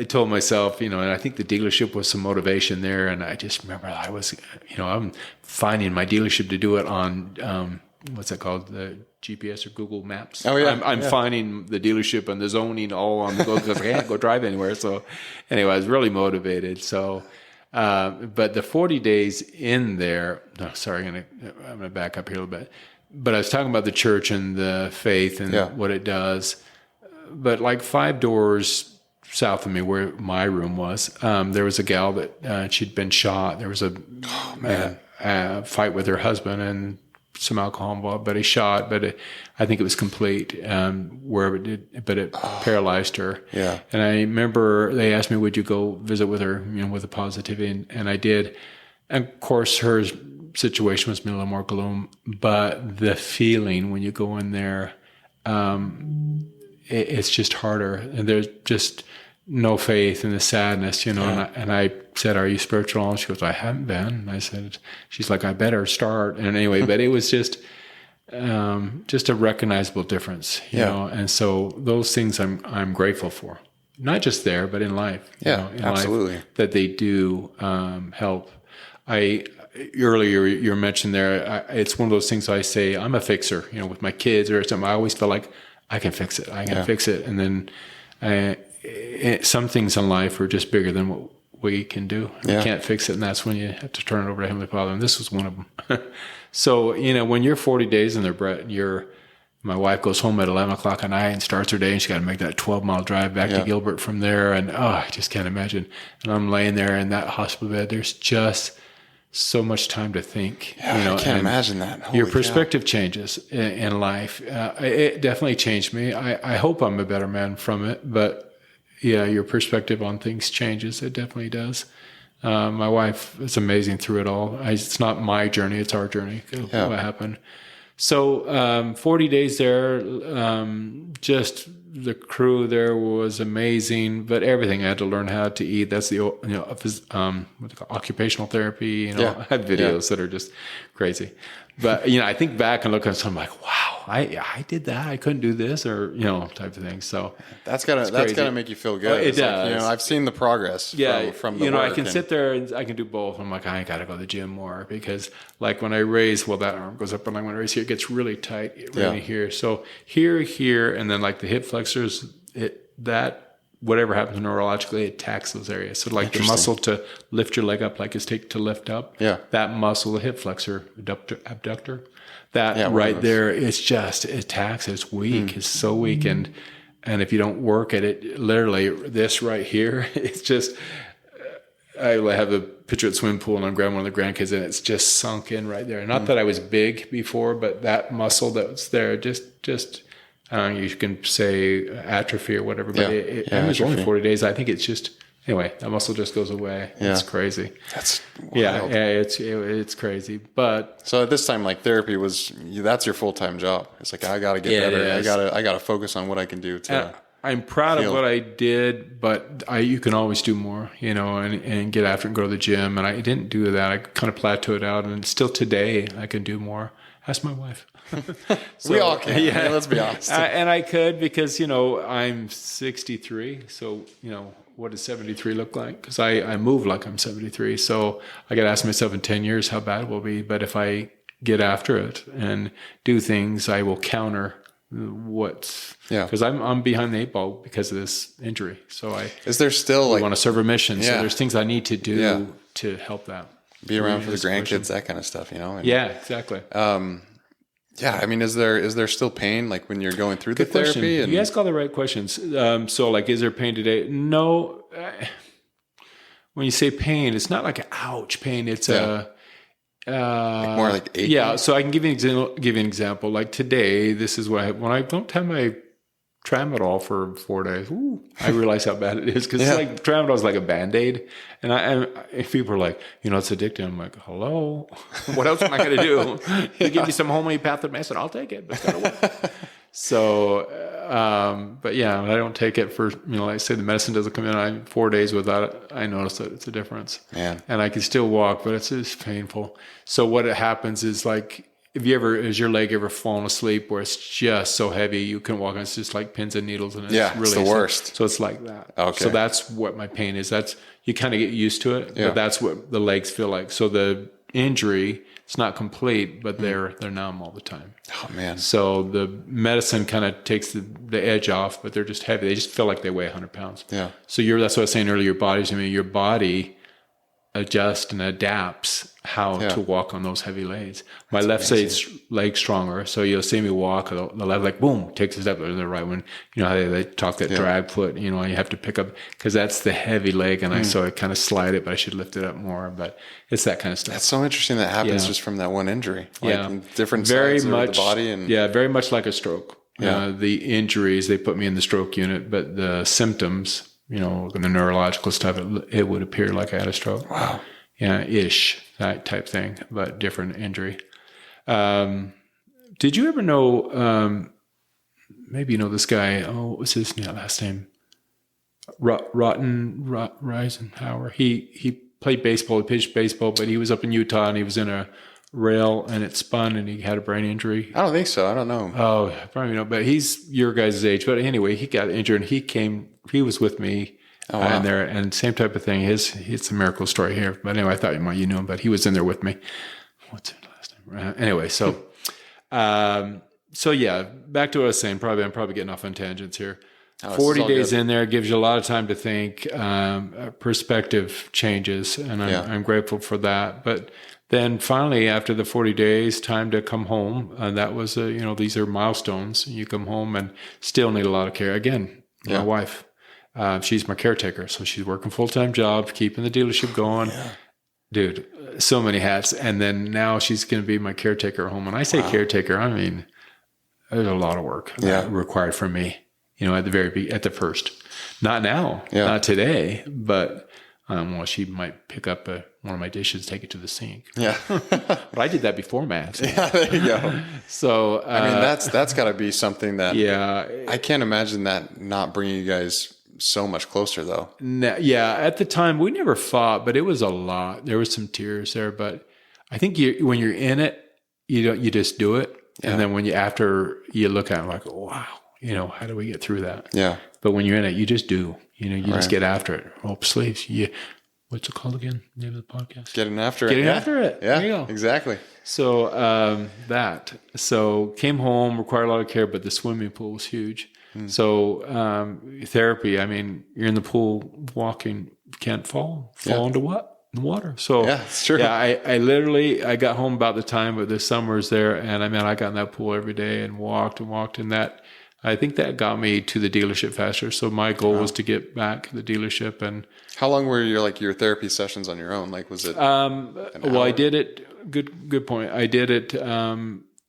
told myself, and I think the dealership was some motivation there. And I just remember I was, I'm finding my dealership to do it on, what's that called? The GPS or Google Maps. Oh, yeah. I'm finding the dealership and the zoning all on the go because I can't go drive anywhere. So anyway, I was really motivated. So, but the 40 days in there, no, sorry, I'm going to back up here a little bit. But I was talking about the church and the faith and what it does. But like 5 doors south of me where my room was, there was a gal that she'd been shot. There was a fight with her husband and some alcohol involved, but he shot, but I think it was complete, but it paralyzed her. Yeah. And I remember they asked me, would you go visit with her, with the positivity? And I did. And of course, her situation was a little more gloom, but the feeling when you go in there, it's just harder. And there's just no faith in the sadness, and I said, are you spiritual? And she goes, I haven't been. And I said, she's like, I better start. And anyway, but it was just a recognizable difference, you know? And so those things I'm grateful for, not just there, but in life. Yeah, absolutely. Life, that they do help. Earlier you mentioned there, it's one of those things I say, I'm a fixer, with my kids or something. I always feel like I can fix it. I can fix it. And then some things in life are just bigger than what we can do. We can't fix it, and that's when you have to turn it over to Heavenly Father, and this was one of them. So, when you're 40 days in there, Brett, my wife goes home at 11 o'clock at night and starts her day, and she's got to make that 12-mile drive back to Gilbert from there, and I just can't imagine. And I'm laying there in that hospital bed. There's just so much time to think. I can't imagine that. Holy your perspective changes in life. It definitely changed me. I hope I'm a better man from it, but your perspective on things changes. It definitely does. My wife is amazing through it all. It's not my journey, it's our journey. What happened. So 40 days there, just the crew there was amazing, but everything I had to learn how to eat. That's the occupational therapy. I had videos that are just crazy. But I think back and look at something like, wow, I did that. I couldn't do this, or type of thing. So that's gotta make you feel good. It does. Like, I've seen the progress. From the work, I can sit there and I can do both. I'm like, I gotta go to the gym more, because like when I raise, that arm goes up, and like when I raise here, it gets really tight right here. So here, and then like the hip flexors, that whatever happens neurologically, it attacks those areas. So like the muscle to lift your leg up, like it's take to lift up. Yeah. That muscle, the hip flexor, abductor, that right there, it's just, it attacks. It's weak. It's so weak. And if you don't work at it, literally this right here, it's just, I have a picture at the swimming pool and I'm grabbing one of the grandkids and it's just sunk in right there. Not that I was big before, but that muscle that was there, just I don't know, you can say atrophy or whatever, but it was only 40 days. I think it's just, anyway, that muscle just goes away. Yeah. It's crazy. That's wild. Yeah, it's crazy. But so at this time, like therapy that's your full-time job. It's like, I got to get better. I got to focus on what I can do to I'm proud of what I did, but you can always do more, and get after it and go to the gym. And I didn't do that. I kind of plateaued out, and still today I can do more. Ask my wife. So, we all can. Yeah, let's be honest. And I could because, I'm 63. So, what does 73 look like? Because I move like I'm 73. So I got to ask myself in 10 years how bad it will be. But if I get after it and do things, I will counter because I'm behind the 8 ball because of this injury. So is there still want to serve a mission. So there's things I need to do to help that. Be around for the grandkids, that kind of stuff, And, exactly. I mean, is there still pain like when you're going through the therapy? And you ask all the right questions. So like, is there pain today? No. When you say pain, it's not like an ouch pain. It's like more like aching. Yeah. So I can give you an example. Like today, this is what when I don't have my tramadol for 4 days. I realize how bad it is because it's like tramadol is like a Band-Aid, and people are like, it's addictive. I'm like, hello, what else am I going to do? You give me some homeopathic medicine, I'll take it. But it's gotta work. So, but I don't take it for like I say the medicine doesn't come in. 4 days without it, I notice that it's a difference. Man, and I can still walk, but it's just painful. So what happens is like. Has your leg ever fallen asleep where it's just so heavy you can walk and it's just like pins and needles and it's really it's the worst. So it's like that. Okay. So that's what my pain is. That's you kind of get used to it, but that's what the legs feel like. So the injury, it's not complete, but they're numb all the time. Oh man. So the medicine kind of takes the edge off, but they're just heavy. They just feel like they weigh 100 pounds. Yeah. So that's what I was saying earlier, your body adjusts and adapts how to walk on those heavy legs. My left side's leg stronger, so you'll see me walk. The left leg, boom, takes a step. The right one, how they talk that drag foot. You have to pick up because that's the heavy leg, and so I kind of slide it, but I should lift it up more. But it's that kind of stuff. That's so interesting. That happens just from that one injury. Different sides of the body, and very much like a stroke. The injuries, they put me in the stroke unit, but the symptoms. The neurological stuff, it would appear like I had a stroke. Wow. Yeah, that type thing, but different injury. Did you ever know, maybe you know this guy, what was his last name? Reisenhower. He played baseball, he pitched baseball, but he was up in Utah and he was in a rail and it spun and he had a brain injury. I don't think so. I don't know. Oh, probably not, but he's your guys' age. But anyway, he got injured and he was with me and same type of thing. It's a miracle story here. But anyway, I thought you knew him, but he was in there with me. What's his last name? Anyway, so back to what I was saying. I'm probably getting off on tangents here. 40 days in there gives you a lot of time to think. Perspective changes, and I'm grateful for that. But then finally, after the 40 days, time to come home. That was, these are milestones. You come home and still need a lot of care. Again, my wife, she's my caretaker. So she's working full-time job, keeping the dealership going. Yeah. Dude, so many hats. And then now she's going to be my caretaker at home. When I say caretaker, I mean, there's a lot of work required from me, at the first. Not now, not today, but she might pick up one of my dishes, take it to the sink. Yeah. But I did that before, man. So. Yeah, there you go. So, that's got to be something that, I can't imagine that not bringing you guys so much closer though. At the time we never fought, but it was a lot. There was some tears there, but I think when you're in it, you just do it. Yeah. And then after you look at it like, wow, how do we get through that? Yeah. But when you're in it, you just do, you just get after it. Roll up sleeves. what's it called again? Name of the podcast? Getting after it. Getting Yeah. After It. Yeah, There you go. exactly. So so came home, required a lot of care, but the swimming pool was huge. So therapy, I mean, you're in the pool walking, can't fall into what? The water. So Yeah, it's true. Yeah, I literally, I got home about the time of the summers there, and I got in that pool every day and walked, and that, I think that got me to the dealership faster. So my goal was to get back to the dealership. And How long were your therapy sessions on your own? Like, was it? well, I did it. Good point. I did it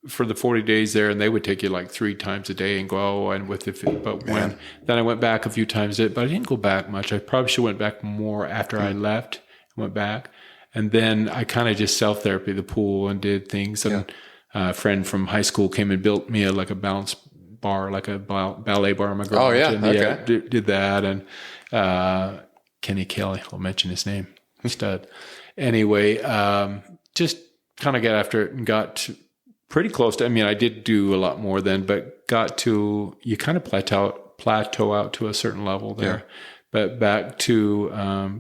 for the 40 days there, and they would take you like 3 times a day and go. And then I went back a few times, but I didn't go back much. I probably should have went back more after I left. Went back, and then I kind of just self-therapy the pool and did things. And a friend from high school came and built me a balance bar, like a ballet bar in my garage. Oh, yeah. And Okay. did that. And Kenny Kelly, I'll mention his name, stud. Anyway, just kind of got after it and got pretty close to, I did do a lot more then, but got to, you kind of plateau out to a certain level there. Yeah. But back to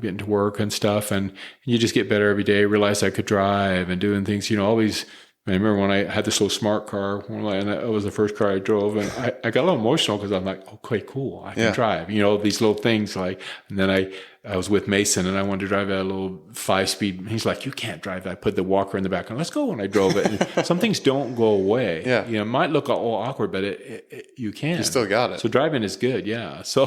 getting to work and stuff, and you just get better every day. Realized I could drive and doing things, all these. I remember when I had this little smart car, and that was the first car I drove, and I got a little emotional because I'm like, okay, cool, I can drive. These little things like. And then I was with Mason, and I wanted to drive a little 5-speed. He's like, you can't drive that. I put the walker in the back, and let's go. And I drove it. And some things don't go away. Yeah. It might look all awkward, but you can. You still got it. So driving is good. Yeah. So.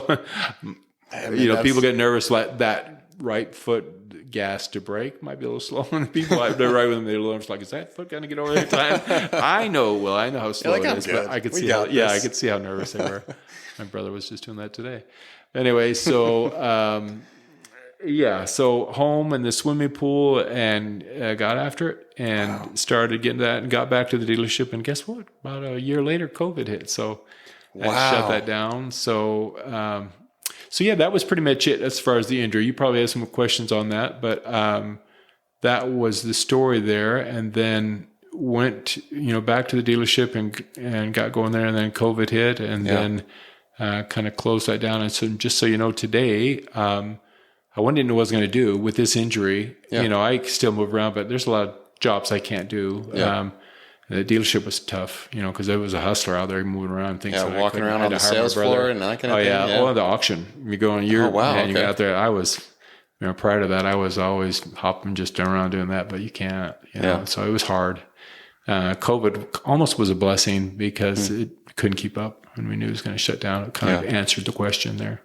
That's- People get nervous like that right foot gas to brake might be a little slow. And people they're right with them, they're like, is that foot going to get over there in time? I know how slow it is, but I could see I could see how nervous they were. My brother was just doing that today. Anyway, so so home and the swimming pool, and got after it and started getting that, and got back to the dealership. And guess what? About a year later, COVID hit. So I shut that down. So, that was pretty much it as far as the injury. You probably have some questions on that, but that was the story there. And then went, back to the dealership and got going there. And then COVID hit, and then kind of closed that down. And so, just so you know, today, I didn't know what I was going to do with this injury. Yeah. I still move around, but there's a lot of jobs I can't do. Yeah. The dealership was tough, because I was a hustler out there moving around things. Yeah, so walking around on the sales floor and that kind of thing. Yeah. Oh, the auction. You go on you okay. get out there. I was, prior to that, I was always hopping just around doing that, but you can't, so it was hard. COVID almost was a blessing because it couldn't keep up, and we knew it was going to shut down. It kind of answered the question there.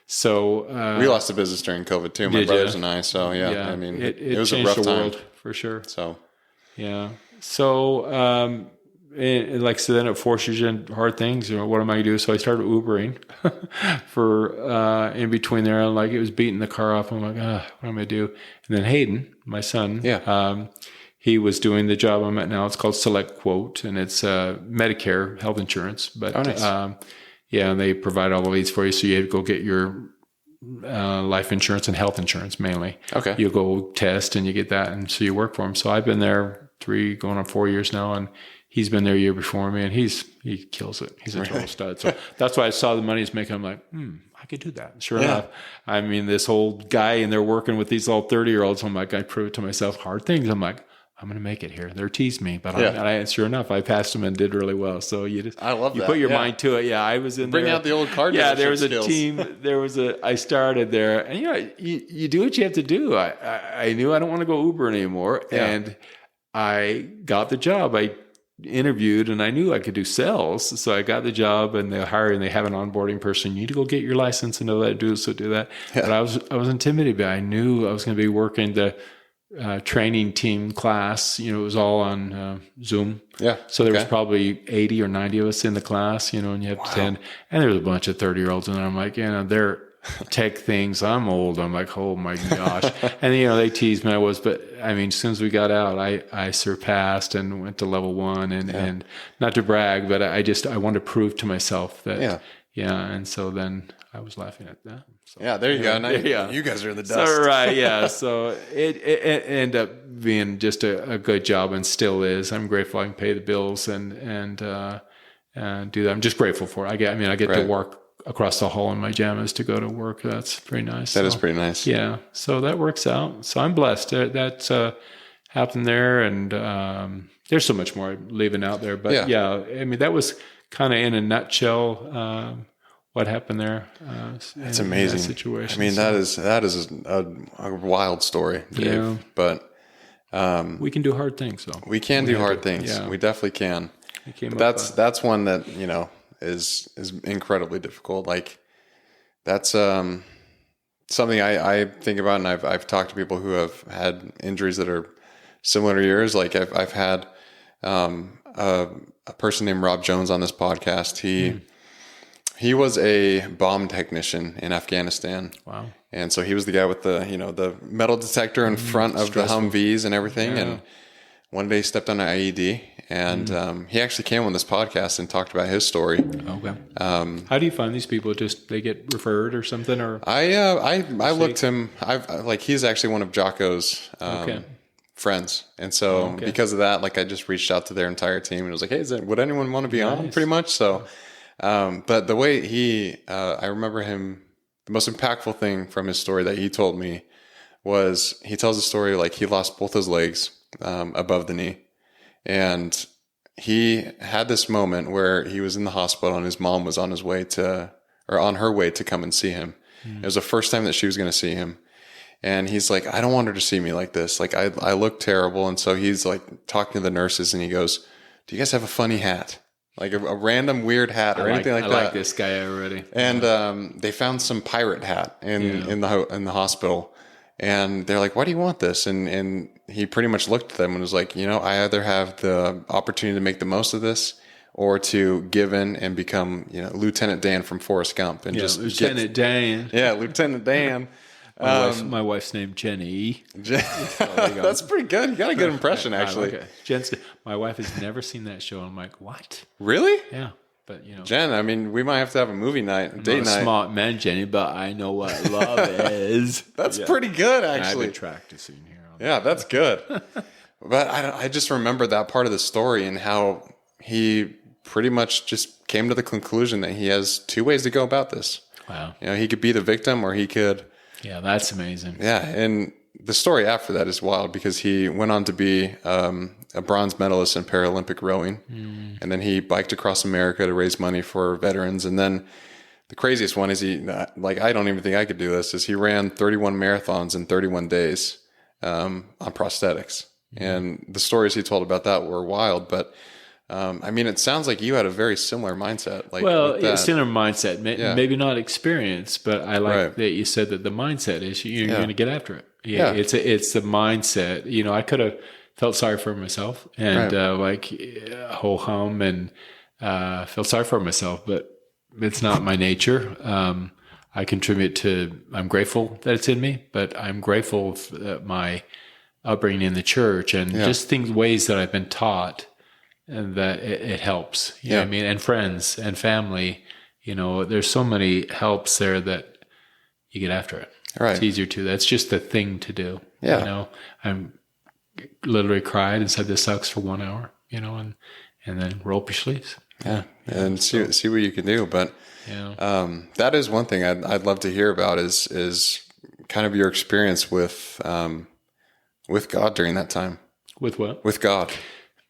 So we lost the business during COVID too, my brothers and I. So it was a rough time. World for sure. So then it forces you into hard things. What am I going to do? So I started Ubering for in between there. And it was beating the car off. I'm like, what am I going to do? And then Hayden, my son, he was doing the job I'm at now. It's called Select Quote, and it's Medicare health insurance. But nice. And they provide all of these for you. So you have to go get your life insurance and health insurance mainly. Okay. You go test and you get that, and so you work for him. So I've been there 3 going on 4 years now, and he's been there a year before me, and he kills it. He's a total stud. So that's why I saw the money he's making. I'm like, I could do that. Sure enough. This old guy, and they're working with these all 30-year-olds. I'm like, I proved to myself hard things. I'm like, I'm going to make it here. They're teasing me, but sure enough, I passed them and did really well. So I love that. Put your mind to it. Yeah, I was in Bring out the old card. Yeah, there was a team. I started there, and you do what you have to do. I knew I don't want to go Uber anymore, and I got the job. I interviewed, and I knew I could do sales, so I got the job. And they hire, and they have an onboarding person. You need to go get your license and know that. Do that. Yeah. But I was intimidated, but I knew I was going to be working the training team class. It was all on Zoom. Yeah. So there was probably 80 or 90 of us in the class. And you have to attend. And there was a bunch of 30-year-olds, and I'm like, they're tech things. I'm old. I'm like, oh my gosh. And they teased me. But as soon as we got out, I surpassed and went to level 1, and not to brag, but I wanted to prove to myself that and so then I was laughing at that. So, there you go. Now you guys are in the dust. So, right, so it ended up being just a good job, and still is. I'm grateful I can pay the bills and do that. I'm just grateful for it. I get to work across the hall in my pajamas to go to work. That's pretty nice. That is pretty nice. Yeah. So that works out. So I'm blessed. That's happened there. And there's so much more I'm leaving out there. But yeah, I mean, that was kind of in a nutshell what happened there. That's amazing. That situation. I mean, that is a wild story, Dave. Yeah. But we can do hard things, though. We can do hard things. Yeah. We definitely can. But that's one that, you know, is incredibly difficult. Like that's something I think about, and I've talked to people who have had injuries that are similar to yours. Like I've had a person named Rob Jones on this podcast. He was a bomb technician in Afghanistan. Wow. And so he was the guy with the metal detector in front of the Humvees and everything. Yeah. And one day he stepped on an IED, and he actually came on this podcast and talked about his story. Okay. How do you find these people? Just they get referred or something? Or I looked him. He's actually one of Jocko's friends, and so because of that, like I just reached out to their entire team and was like, "Hey, would anyone want to be on?" Pretty much. So, but the way I remember him. The most impactful thing from his story that he told me was he tells a story like he lost both his legs above the knee. And he had this moment where he was in the hospital and his mom was on her way to come and see him. It was the first time that she was going to see him. And he's like, I don't want her to see me like this. Like I look terrible. And so he's like talking to the nurses and he goes, do you guys have a funny hat? Like a random weird hat or anything like that. I like this guy already. And they found some pirate hat in the hospital, and they're like, "Why do you want this?" And he pretty much looked at them and was like, "You know, I either have the opportunity to make the most of this, or to give in and become, Lieutenant Dan from Forrest Gump, and Lieutenant Dan. Yeah, Lieutenant Dan." My wife's named Jenny. That's pretty good. You got a good impression, actually. My wife has never seen that show. I'm like, what? Really? Yeah. But Jen, I mean, we might have to have a movie night, date night. I'm a smart man, Jenny, but I know what love is. That's pretty good, actually. I've been practicing here. Yeah, that's good. But I just remember that part of the story and how he pretty much just came to the conclusion that he has two ways to go about this. Wow. He could be the victim, or he could. Yeah, that's amazing. Yeah, and the story after that is wild because he went on to be a bronze medalist in Paralympic rowing, and then he biked across America to raise money for veterans. And then the craziest one is I don't even think I could do this, is he ran 31 marathons in 31 days on prosthetics. And the stories he told about that were wild, but I mean, it sounds like you had a very similar mindset. Similar mindset, maybe not experience, but I like that you said that the mindset is you're going to get after it. Yeah, it's the mindset. I could have felt sorry for myself and ho hum and felt sorry for myself, but it's not my nature. I contribute I'm grateful that it's in me, but I'm grateful that my upbringing in the church and just ways that I've been taught. And that it helps, you know what I mean? And friends and family, there's so many helps there that you get after it. Right. It's easier to. That's just the thing to do. Yeah. I'm literally cried and said, this sucks for 1 hour, and then roll up your sleeves. Yeah. And see what you can do. But that is one thing I'd love to hear about is kind of your experience with God during that time. With what? With God.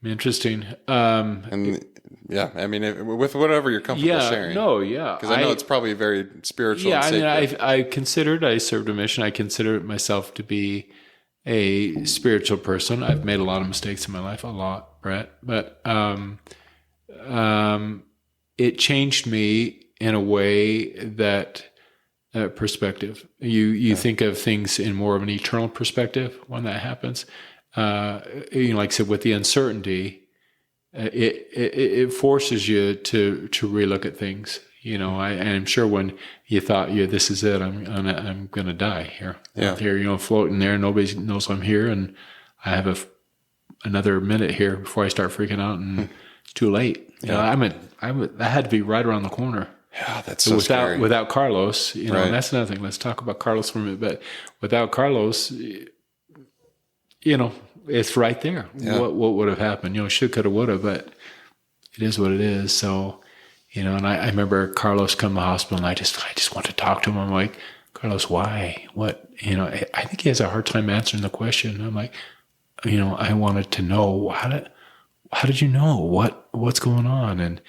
Interesting. I mean, with whatever you're comfortable sharing. Because I know it's probably very spiritual. Yeah, I served a mission. I consider myself to be a spiritual person. I've made a lot of mistakes in my life, a lot, Brett. But it changed me in a way that perspective. You think of things in more of an eternal perspective when that happens. Like I said, with the uncertainty, it forces you to relook at things. I'm sure when you thought, this is it, I'm gonna die here. Yeah. Here, floating there, nobody knows I'm here, and I have another minute here before I start freaking out, and it's too late. I had to be right around the corner. Yeah, that's so scary. Without Carlos, and that's another thing. Let's talk about Carlos for a minute. But without Carlos, it's right there. Yeah. What would have happened? Should, could have, would have, but it is what it is. So, And I remember Carlos come to the hospital, and I just want to talk to him. I'm like, Carlos, why? What? I think he has a hard time answering the question. I'm like, I wanted to know how did you know what's going on? And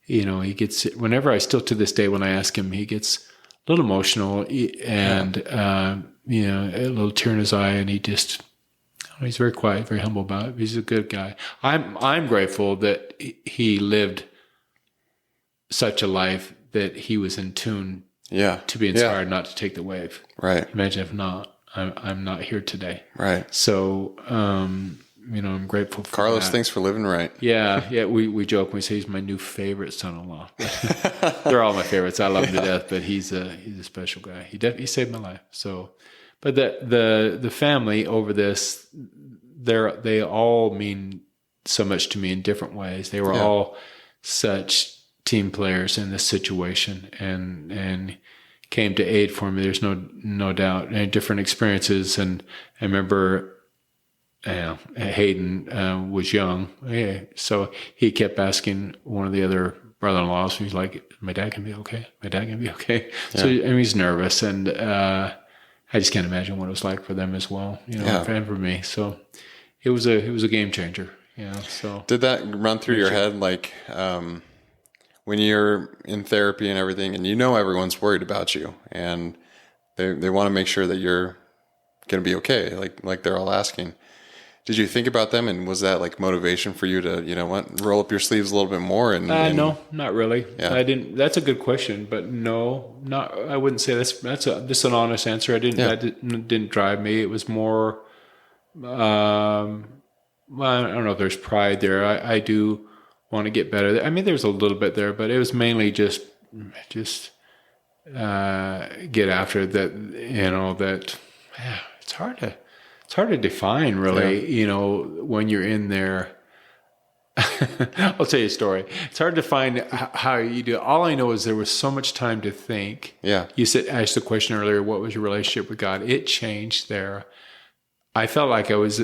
he gets, whenever I still to this day when I ask him, he gets a little emotional and a little tear in his eye, and he's very quiet, very humble about it. He's a good guy. I'm grateful that he lived such a life that he was in tune to be inspired not to take the wave. Right. Imagine if not, I'm not here today. Right. So, I'm grateful for Carlos, that. Thanks for living right. Yeah. We joke when we say he's my new favorite son-in-law. They're all my favorites. I love him to death, but he's a special guy. He saved my life. So, but the family over this, they all mean so much to me in different ways. They were all such team players in this situation and came to aid for me. There's no doubt. And different experiences. And I remember Hayden was young, so he kept asking one of the other brother-in-laws. He's like, "My dad can be okay. My dad can be okay." So he's nervous, and I just can't imagine what it was like for them as well. And for me. So it was a game changer. So did that run through your head, like when you're in therapy and everything, and everyone's worried about you, and they want to make sure that you're going to be okay, like they're all asking. Did you think about them, and was that like motivation for you to, roll up your sleeves a little bit more? No, not really. Yeah. I didn't. That's a good question, but no, not. I wouldn't say that's just an honest answer. That didn't drive me. It was more. Well, I don't know if there's pride there. I do want to get better. I mean, there's a little bit there, but it was mainly just get after that. That it's hard to define, really. When you're in there. I'll tell you a story. It's hard to find how you do it. All I know is there was so much time to think. Yeah. You asked the question earlier, what was your relationship with God? It changed there. I felt like I was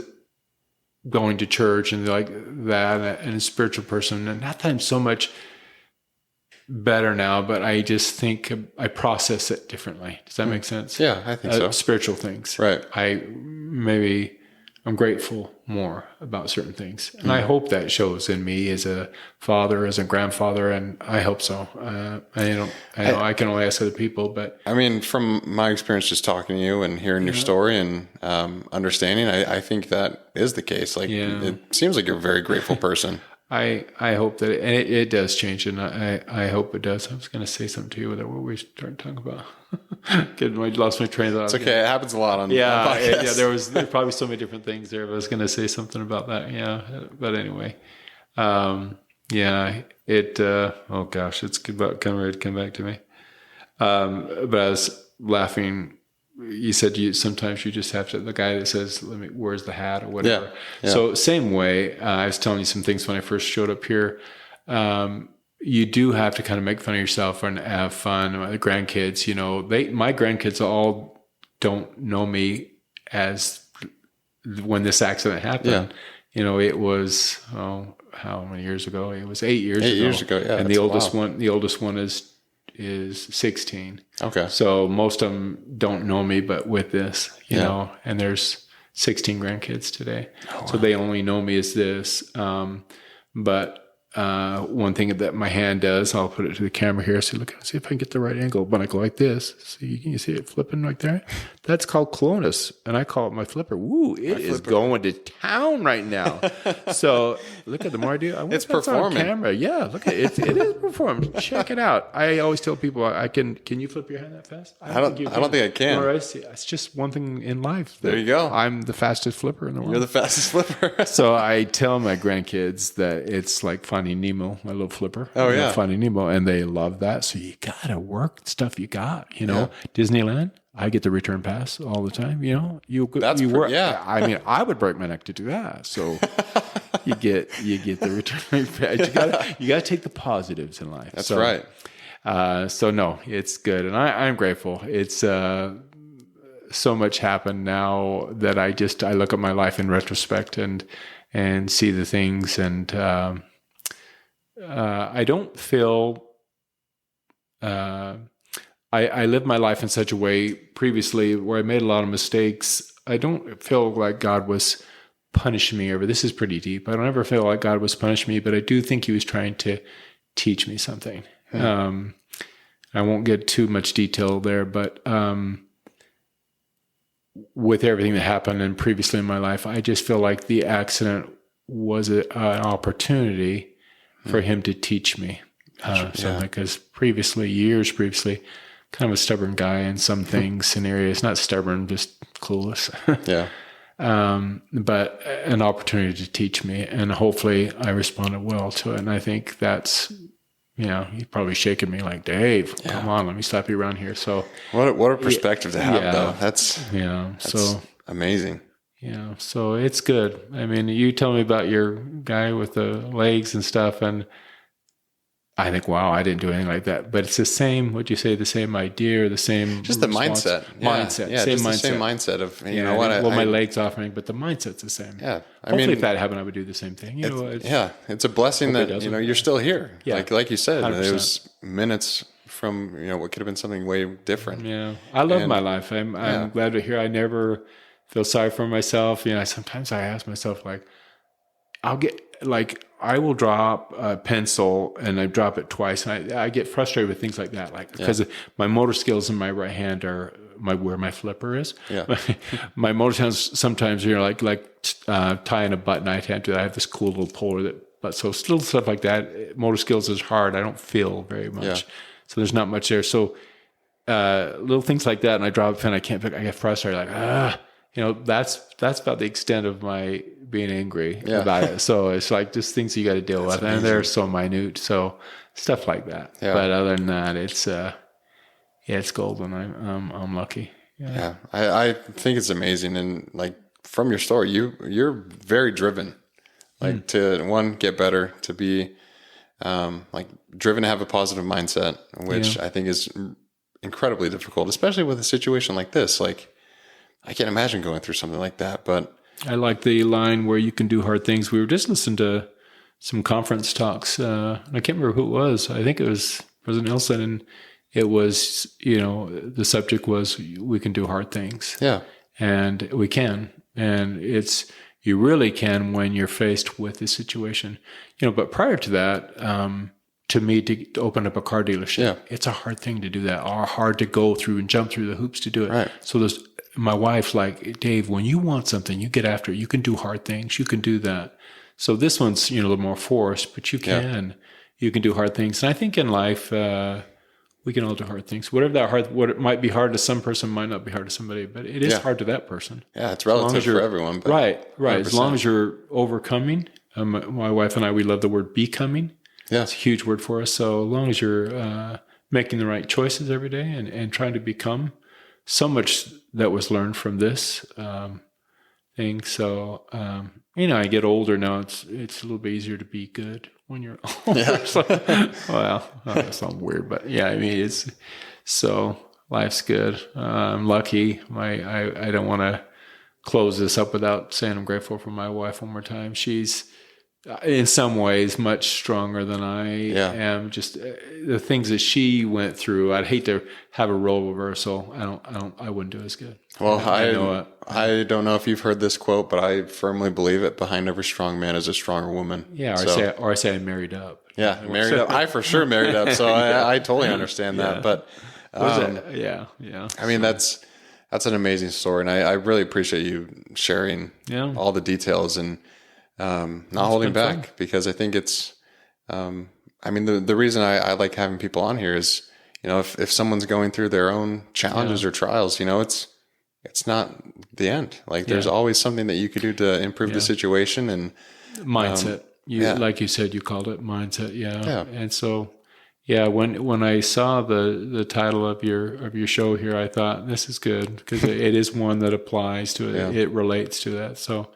going to church and like that, and a spiritual person. And not that I'm so much better now, but I just think I process it differently. Does that make sense? Yeah, I think so. Spiritual things. Right. I'm grateful more about certain things. And I hope that shows in me as a father, as a grandfather, and I hope so. I can only ask other people, but I mean, from my experience just talking to you and hearing your story and understanding, I think that is the case. Like, it seems like you're a very grateful person. I hope that it does change, and I hope it does. I was going to say something to you that what we started talking about. I lost my train of thought. It's okay. It happens a lot on podcasts. Yeah. There's probably so many different things there. But I was going to say something about that. Yeah, but anyway, it. Oh gosh, it's about kind of ready to come back to me. But I was laughing. You said sometimes you just have to, the guy that says, where's the hat or whatever. Yeah. So same way, I was telling you some things when I first showed up here. You do have to kind of make fun of yourself and have fun. The grandkids, my grandkids all don't know me as when this accident happened. Yeah. It was, how many years ago? It was 8 years ago. 8 years ago, yeah. And the oldest one is 16. Okay. So most of them don't know me, but with this, you know, and there's 16 grandkids today. Oh, wow. So they only know me as this. But one thing that my hand does, I'll put it to the camera here. So look, see if I can get the right angle. When I go like this, see, can you see it flipping right there? That's called clonus, and I call it my flipper. Woo! It is going to town right now. So look at the more I do, it's performing. On camera. Yeah, look at it. It is performing. Check it out. I always tell people, Can you flip your hand that fast? I don't think I can. Or it's just one thing in life. There you go. I'm the fastest flipper in the world. You're the fastest flipper. So I tell my grandkids that it's like Finding Nemo, my little flipper. Oh yeah, Finding Nemo, and they love that. So you gotta work stuff you got. Disneyland. I get the return pass all the time. You work. Yeah. I mean, I would break my neck to do that. So you get the return pass. You gotta take the positives in life. That's right. So no, it's good, and I'm grateful. It's so much happened now that I look at my life in retrospect and see the things, and I don't feel I lived my life in such a way previously where I made a lot of mistakes. I don't feel like God was punishing me over. This is pretty deep. I don't ever feel like God was punishing me, but I do think he was trying to teach me something. I won't get too much detail there, but with everything that happened and previously in my life, I just feel like the accident was an opportunity for him to teach me something. Because years previously, kind of a stubborn guy in some things and areas. Not stubborn, just clueless. Yeah. But an opportunity to teach me, and hopefully I responded well to it. And I think that's, he's probably shaking me like, Dave, come on, let me slap you around here. So what a perspective to have, though. That's so amazing. Yeah, so it's good. I mean, you tell me about your guy with the legs and stuff, and I think, wow, I didn't do anything like that. But it's the same, would you say, the same idea or the same just response? The mindset. Mindset. Yeah, same just mindset. The same mindset of, you know what? Well, my legs offering, but the mindset's the same. Yeah. Hopefully if that happened, I would do the same thing. It's a blessing that, you're still here. Yeah. Like you said, 100%. it was minutes from, what could have been something way different. Yeah. I love my life. I'm glad to hear. I never feel sorry for myself. Sometimes I ask myself, like, I will drop a pencil and I drop it twice. And I get frustrated with things like that, because my motor skills in my right hand are where my flipper is. Yeah. My motor skills sometimes, tying a button. I can't do that. I have this cool little puller but so little stuff like that. Motor skills is hard. I don't feel very much. Yeah. So there's not much there. So little things like that, and I drop a pen. I can't pick. I get frustrated. That's about the extent of my being angry about it. So it's like just things you got to deal with, and they're so minute. So stuff like that. Yeah. But other than that, it's golden. I'm lucky. Yeah. I think it's amazing, and from your story, you're very driven, to one, get better, to be driven to have a positive mindset, which I think is incredibly difficult, especially with a situation like this. I can't imagine going through something like that, but I like the line where you can do hard things. We were just listening to some conference talks. I can't remember who it was. I think it was President Nelson, and it was, the subject was, we can do hard things. Yeah. And we can. And you really can when you're faced with this situation. But prior to that, to me, to open up a car dealership, it's a hard thing to do that, or hard to go through and jump through the hoops to do it. Right. So my wife's like, Dave, when you want something, you get after it. You can do hard things. You can do that. So this one's, a little more forced, but you can do hard things. And I think in life, we can all do hard things. What it might be hard to some person might not be hard to somebody, but it is hard to that person. Yeah, it's relative for everyone. But right. 100%. As long as you're overcoming, my wife and I, we love the word becoming. Yeah. It's a huge word for us. So as long as you're making the right choices every day and trying to become, so much that was learned from this thing. So, I get older now. It's a little bit easier to be good when you're older. Yeah. So, that sounds weird, but life's good. I'm lucky. I don't want to close this up without saying I'm grateful for my wife one more time. She's in some ways much stronger than I am. Just the things that she went through, I'd hate to have a role reversal. I wouldn't do as good. Well, I don't know if you've heard this quote, but I firmly believe it. Behind every strong man is a stronger woman. Yeah. Or I say I married up. Yeah. Married up. I for sure married up. So I totally understand that. But, I mean, that's an amazing story. And I really appreciate you sharing all the details and, not holding back, because I think it's, the reason I like having people on here is, if someone's going through their own challenges or trials, it's not the end. There's always something that you could do to improve the situation and mindset. Like you said, you called it mindset. Yeah. And so, when I saw the title of your show here, I thought this is good, because it is one that applies to it. Yeah. It relates to that. So,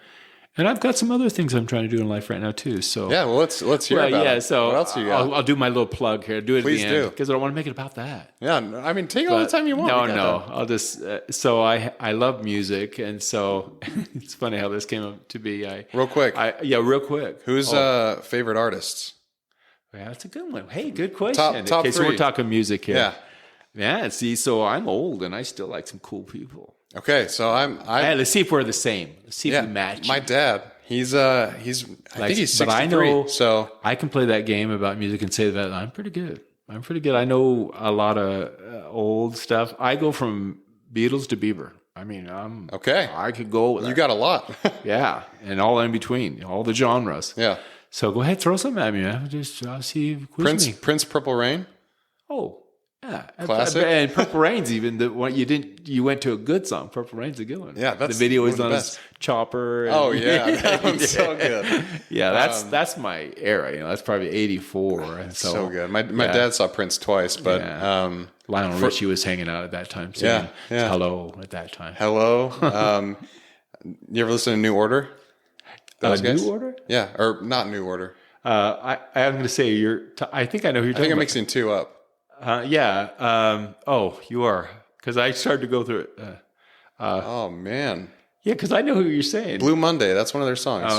and I've got some other things I'm trying to do in life right now too. So let's hear about it. So what else you got? I'll do my little plug here. Do it Please at the end, because I don't want to make it about that. Yeah, take all the time you want. No. I'll just. So I love music, and so it's funny how this came up to be. Real quick. Real quick. Who's favorite artists? Yeah, that's a good one. Hey, good question. Top okay, so we're three. talking music here. Yeah. Yeah, see, so I'm old and I still like some cool people. Okay, so Hey, let's see if we're the same. Let's see if we match. my dad, I think he's 63. But I know, so I can play that game about music and say that I'm pretty good. I know a lot of old stuff. I go from Beatles to Bieber. I mean, okay. I could go with that. You got a lot. Yeah, and all in between, all the genres. Yeah. So go ahead, throw some at me. I'll see you quiz me. Prince Purple Rain. Oh, yeah, Classic. And Purple Rain's even the one you went to a good song. Purple Rain's a good one. Yeah, that's the video one is of the on best. his chopper. And, Oh yeah, that one's so good. Yeah, that's my era. That's probably '84. And So good. My dad saw Prince twice, but Lionel Richie was hanging out at that time. Singing Hello at that time. Hello. You ever listen to New Order? New Order? Yeah, or not New Order. I'm going to say I think I know who you're I think talking I'm about. mixing two up. You are. Because I started to go through it. Oh man. Yeah, because I know who you're saying. Blue Monday. That's one of their songs.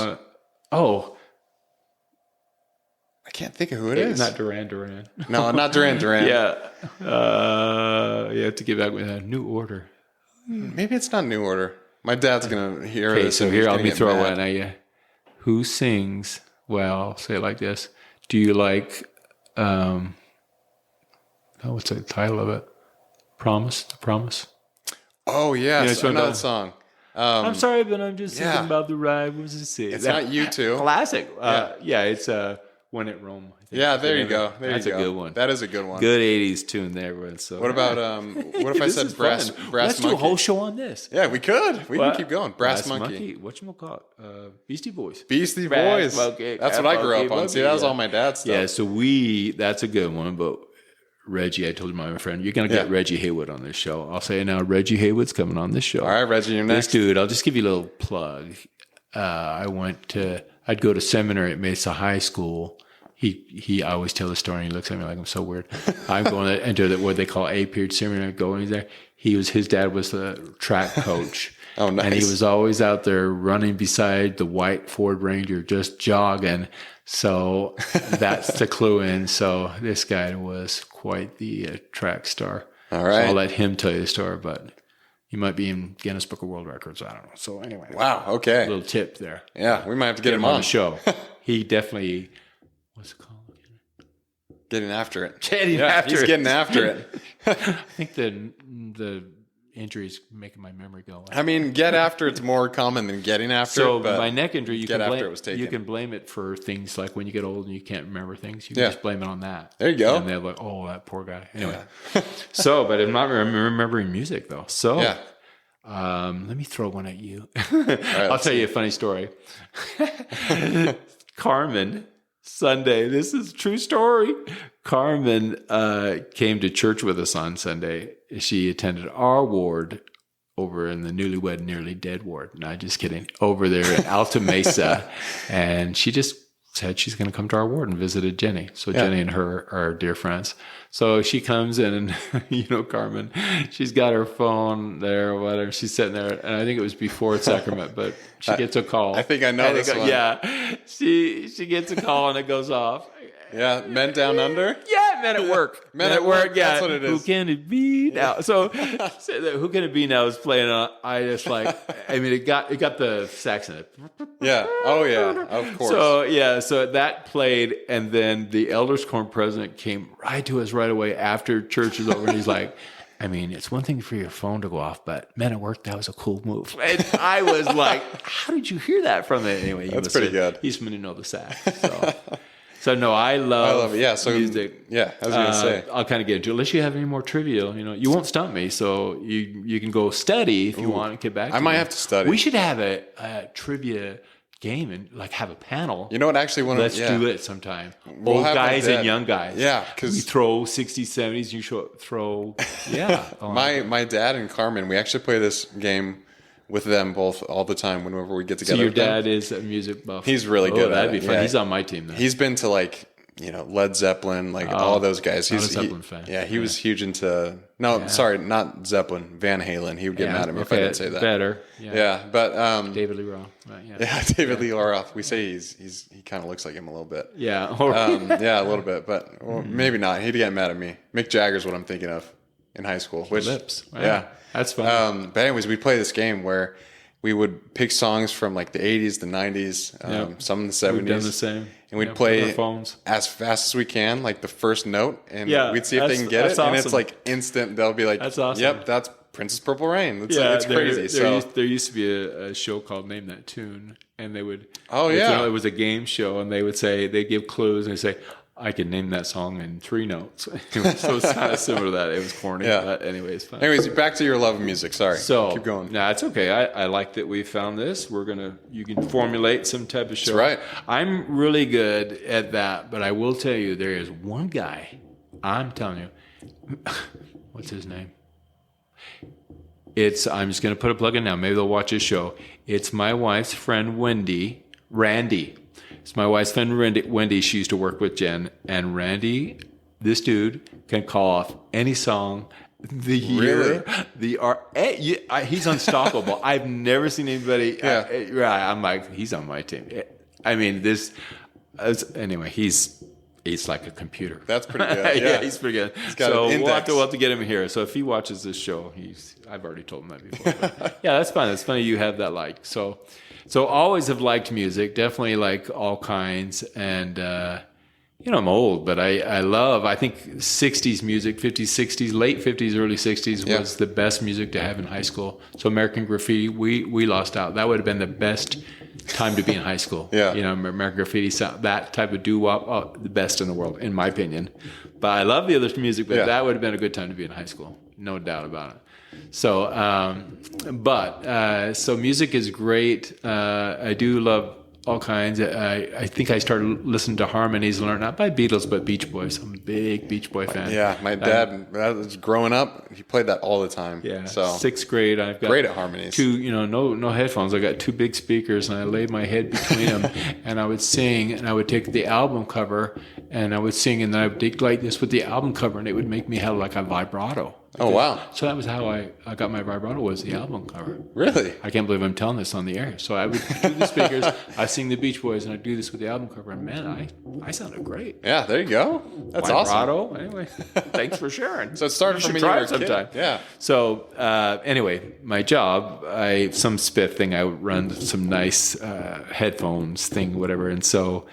I can't think of who it is. Not Duran Duran. No, not Duran Duran. Yeah. You have to get back with that. New Order. Maybe it's not New Order. My dad's gonna hear Okay, this. so and here he's I'll gonna be get throwing mad. one at you. Who sings? Well, I'll say it like this. Do you like? What's the title of it? Promise. The Promise. Oh yes, it's one I know of that song. I'm sorry, but I'm just yeah. thinking about the ride. What does it say? It's not you two. Classic. It's When at Rome. I think. Yeah, there you go. That's a good one. That is a good one. Good 80s tune there. So What about what if I said brass Let's monkey? do a whole show on this. Yeah, we could. We can keep going. Brass monkey. Whatchamacallit? Beastie Boys. Beastie Brass Boys. monkey, That's what I grew up on. monkey, See, that was yeah. all my dad's stuff. Yeah, so that's a good one. But Reggie, I told you, my friend, you're going to get Reggie Haywood on this show. I'll say it now, Reggie Haywood's coming on this show. All right, Reggie, you're next. This dude, I'll just give you a little plug. I'd go to seminary at Mesa High School. I always tell the story and he looks at me like I'm so weird. I'm going to enter what they call A period seminary. Going there. His dad was the track coach. Oh, nice. And he was always out there running beside the white Ford Ranger, just jogging. So that's the clue in. So this guy was quite the track star. All right. So I'll let him tell you the story, but he might be in Guinness Book of World Records. I don't know. So anyway. Wow. Okay. A little tip there. Yeah, we might have to get him on on the show. He definitely, what's it called? Getting after it. Getting after he's it. getting after it. I think the injury's making my memory go. I mean, get after it's more common than getting after So it. But my neck injury, you get can after blame it was taken. You can blame it for things like when you get old and you can't remember things. You can just blame it on that. There you go. And they're like, "Oh, that poor guy." Anyway, but I'm not remembering music though. So let me throw one at you. I'll tell you a funny story. Carmen, Sunday. This is a true story. Carmen came to church with us on Sunday. She attended our ward over in the newlywed, nearly dead ward. No, just kidding. Over there at Alta Mesa. And she just said she's going to come to our ward and visited Jenny. So Jenny and her are dear friends. So she comes in and, Carmen, she's got her phone there or whatever. She's sitting there. And I think it was before sacrament, but she gets a call. I think I know this one. Yeah. She gets a call and it goes off. Yeah, Men Down Under? Yeah, Men at Work. Men at Work, yeah. that's what it is. Who can it be now? So Who Can It Be Now is playing on. It got the sax in it. Yeah. Oh, yeah. Of course. So that played, and then the Elders Quorum president came right to us right away after church was over, and he's like, it's one thing for your phone to go off, but Men at Work, that was a cool move. And I was like, how did you hear that from it? Anyway, that's pretty good. He's going to know the sax. So no, I love it. Yeah, so music. Yeah, I was going to say. I'll kind of get into it. Unless you have any more trivia, you won't stump me. So you can go study if you want and get back to I might have to study. We should have a trivia game and have a panel. You know what? Actually, let's do it sometime. We'll Old guys and young guys. Yeah, because we throw 60s, 70s. You throw. Yeah. My dad and Carmen, we actually play this game with them both all the time whenever we get together. So your dad is a music buff. He's really good at that'd it. be fun. Yeah. He's on my team then. He's been to like Led Zeppelin, like all those guys. Not a Zeppelin fan. Yeah, he was huge into, sorry, not Zeppelin, Van Halen. He would get mad at me if I didn't say that. Better. Yeah, but David Lee Roth. yeah, David Lee Roth. We say he kind of looks like him a little bit. Yeah. Yeah, a little bit, but maybe not. He'd get mad at me. Mick Jagger's what I'm thinking of in high school. Which, Lips. Wow. Yeah. That's fun. But anyways, we'd play this game where we would pick songs from like the 80s, the 90s, some in the 70s. We've done the same. And we'd play phones as fast as we can, like the first note, and we'd see if they can get it. Awesome. And it's like instant. They'll be like, "That's awesome." Yep, that's Princess Purple Rain." It's crazy. There used to be a show called Name That Tune, and they would. Oh yeah, it was a game show, and they would say they give clues, and they say, "I can name that song in 3 notes." So it's kind of similar to that. It was corny, but anyway, it's fun. Anyways, back to your love of music. Sorry. So keep going. No, it's okay. I like that we found this. You can formulate some type of show. That's right. I'm really good at that, but I will tell you, there is one guy. I'm telling you, what's his name? I'm just going to put a plug in now. Maybe they'll watch his show. It's my wife's friend Randy. It's my wife's friend Wendy. She used to work with Jen, and Randy, this dude can call off any song. The year, he's unstoppable. I've never seen anybody. I'm like, he's on my team. I mean, anyway, he's like a computer. That's pretty good. Yeah, he's pretty good. So we'll have to get him here. So if he watches this show, I've already told him that before. But yeah, that's fun. It's funny you have that like. So always have liked music. Definitely like all kinds. And I'm old, but I think 60s music, 50s, 60s, late 50s, early 60s was the best music to have in high school. So American Graffiti, we lost out. That would have been the best time to be in high school. Yeah. American Graffiti sound, that type of doo-wop, the best in the world, in my opinion. But I love the other music, but that would have been a good time to be in high school. No doubt about it. So, so music is great. I do love all kinds. I think I started listening to harmonies, learned not by Beatles, but Beach Boys. I'm a big Beach Boy fan. Yeah, my dad, was growing up, he played that all the time. Yeah, so 6th grade, I've got great at harmonies. No headphones. I got 2 big speakers, and I laid my head between them, and I would sing, and I would take the album cover, and I would sing, and then I would dig like this with the album cover, and it would make me have like a vibrato. Oh, wow. So that was how I got my vibrato, was the album cover. Really? I can't believe I'm telling this on the air. So I would do the speakers, I sing the Beach Boys, and I do this with the album cover. And man, I sounded great. Yeah, there you go. That's vibrato. awesome. Anyway, thanks for sharing. So it started from when you were a sometime. kid. Yeah. So anyway, my job, some spiff thing, I would run some nice headphones thing, whatever. And so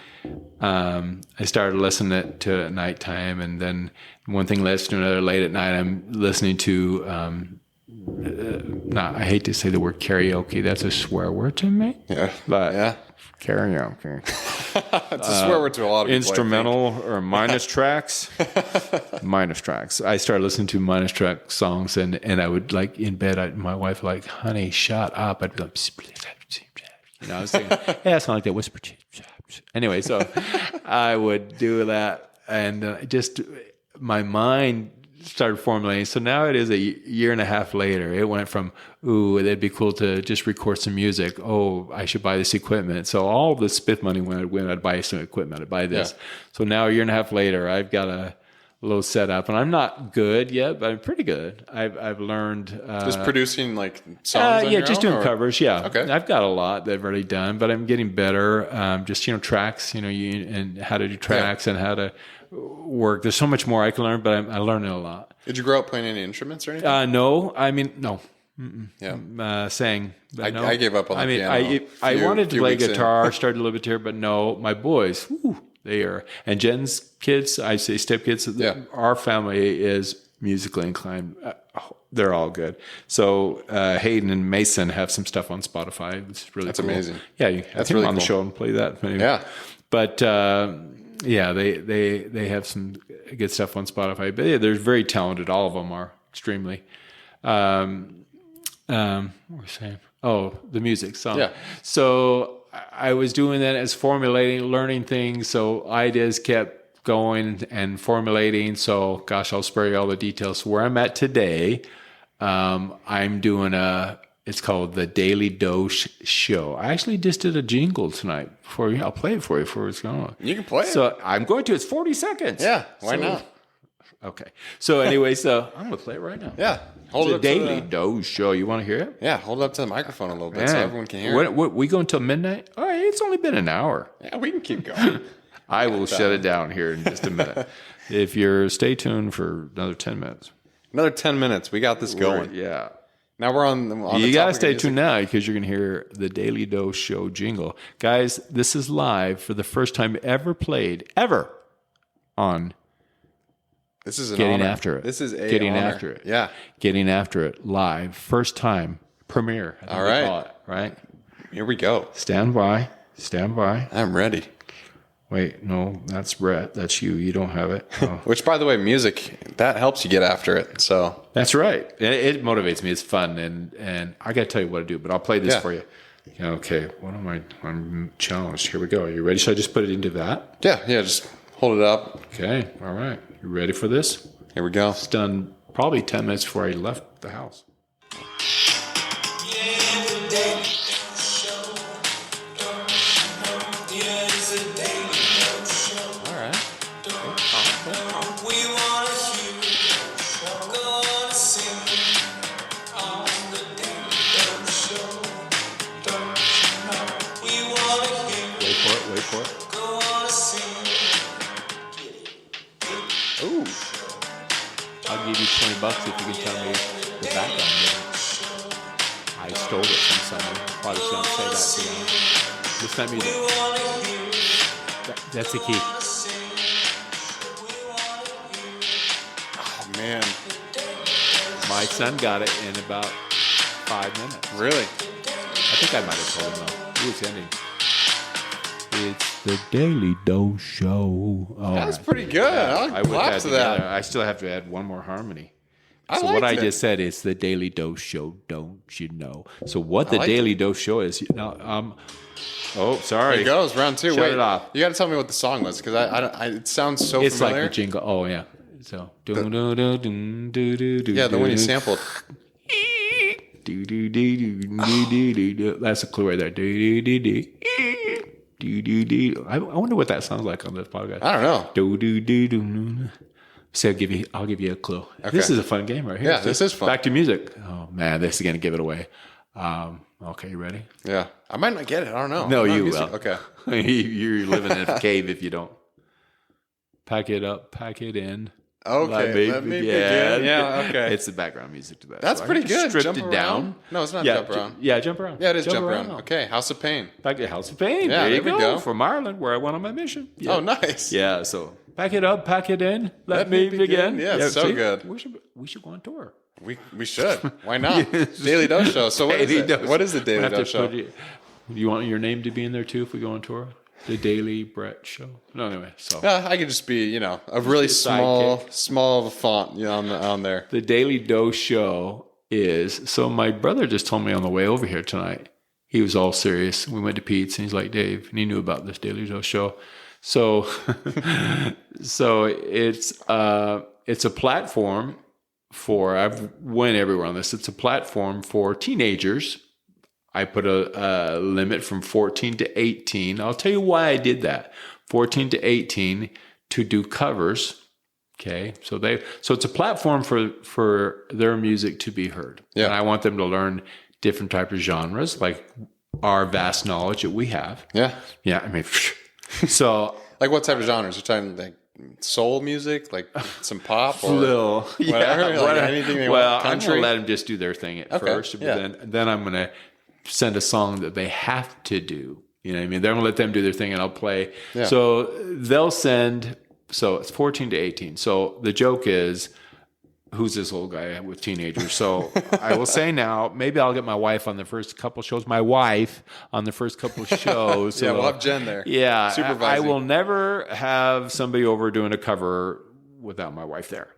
I started listening to it at nighttime, and then one thing leads to another. Late at night, I'm listening to, I hate to say the word karaoke. That's a swear word to me. Yeah. But karaoke. It's a swear word to a lot of people. Instrumental or minus tracks. Minus tracks. I started listening to minus track songs, and I would, like, in bed, my wife would like, honey, shut up. I'd be like, I was thinking, I sound like that whisper. Anyway, so I would do that, and just my mind started formulating. So now it is a year and a half later. It went from, ooh, it'd be cool to just record some music. Oh, I should buy this equipment. So all the spiff money when I'd buy some equipment, I'd buy this. Yeah. So now a year and a half later, I've got a little setup, and I'm not good yet, but I'm pretty good. I've learned just producing like songs. Just doing covers. Yeah, okay. I've got a lot that I've already done, but I'm getting better. Just tracks, and how to do tracks and how to work. There's so much more I can learn, but I'm learning a lot. Did you grow up playing any instruments or anything? No. I mean, no. Yeah. Sang. But no. I gave up on the piano. I wanted to play guitar, started a little bit here, but no. My boys, they are. And Jen's kids, I say stepkids, our family is musically inclined. They're all good. So Hayden and Mason have some stuff on Spotify. It's really cool. Amazing. Yeah, you have them on the show and play that. Anyway. Yeah. But they have some good stuff on Spotify. But yeah, they're very talented. All of them are extremely. What were we saying? Oh, the music song. Yeah. So I was doing that as formulating, learning things. So ideas kept going and formulating. So, gosh, I'll spare you all the details. So where I'm at today, I'm doing a It's called the Daily Dose Show. I actually just did a jingle tonight for you. I'll play it for you before it's going on. You can play it. So I'm going to. It's 40 seconds. Yeah, why not? Okay. So anyway, I'm going to play it right now. Yeah. Hold It's it a up Daily Dose Show. You want to hear it? Yeah, hold it up to the microphone a little bit so everyone can hear it. We go until midnight? All right, it's only been an hour. Yeah, we can keep going. I will shut it down here in just a minute. If you're stay tuned for another 10 minutes. Another 10 minutes. We got this going. Yeah. Now we're on the You got to topic stay of tuned now because you're going to hear the Daily Dose Show jingle. Guys, this is live for the first time ever played, ever, on This is an Getting honor. After It. This is a Getting honor. After It. Yeah. Getting After It, live, first time, premiere. I think All we right. call it, right? Here we go. Stand by. Stand by. I'm ready. Wait, no, that's Brett. That's you. You don't have it. Oh. Which, by the way, music, that helps you get after it. So That's right. It motivates me. It's fun, and I got to tell you what to do. But I'll play this for you. Okay. What am I? I'm challenged. Here we go. Are you ready? Should I just put it into that? yeah, just hold it up. Okay. All right. You ready for this? Here we go. It's done probably 10 minutes before I left the house. All right. Wait for it. Ooh. I'll give you $20 if you can tell me the background music. I stole it from someone. Probably shouldn't say that to them. Listen to music. That's the key. Oh, man. My son got it in about 5 minutes. Really? I think I might have told him though. He was ending. It's the Daily Dose Show. Oh, That's pretty good. I'll I would clap add to that. together. I still have to add one more harmony. I So what I liked it. just said is the Daily Dose Show, don't you know? So what the liked Daily Dose Show is now? Oh, sorry. Here it goes, round two. Shut Wait, it off. you got to tell me what the song was because it sounds so It's familiar. like the jingle. Oh yeah. So yeah, the one you sampled. That's a clue right there. I wonder what that sounds like on this podcast. I don't know. So I'll give you a clue. Okay. This is a fun game right here. Yeah, this is fun. Back to music. Oh man, this is gonna give it away. Okay, you ready? Yeah, I might not get it. I don't know. No, I'm not you music- will. Okay. You're living in a cave if you don't. Pack it up, pack it in. Okay. Let me begin. Yeah. Okay. It's the background music to that. That's So I pretty just good. Stripped Jump it around? down. No, it's not Yeah, jump around. Yeah, jump around. Yeah, it is jump around. Okay. House of Pain. Back to House of Pain. Yeah, there you there we go. go. From Ireland, where I went on my mission. Yeah. Oh, nice. Yeah, so pack it up, pack it in. Let me me begin. begin. Yeah, so see? good. We should go on tour. We should. Why not? Daily Dose Show. So what is Daily it? Dose. What is the Daily We'll have Dose to Show? put it- you want your name to be in there too if we go on tour? The Daily Brett Show. No, anyway. So Yeah, I could just be, a really Just a small of a font, on there. the Daily Dose Show is. So my brother just told me on the way over here tonight. He was all serious. We went to Pete's, and he's like, Dave, and he knew about this Daily Dose Show. So, so it's a platform for. I've went everywhere on this. It's a platform for teenagers. I put a limit from 14 to 18. I'll tell you why I did that. 14 to 18 to do covers. Okay, so it's a platform for their music to be heard. Yeah. And I want them to learn different types of genres, like our vast knowledge that we have. Yeah. Yeah, I mean, so Like what type of genres? You're talking like soul music, like some pop or little, whatever, like anything they well, want. I'm Country? going to let them just do their thing at Okay, first, but yeah. then I'm going to send a song that they have to do. You know what I mean? They're going to let them do their thing, and I'll play. Yeah. So they'll send. So it's 14 to 18. So the joke is, who's this old guy with teenagers? So I will say now, maybe I'll get my wife on the first couple shows. My wife on the first couple shows. Yeah, we'll have Jen there. Yeah, Supervising. I will never have somebody over doing a cover without my wife there,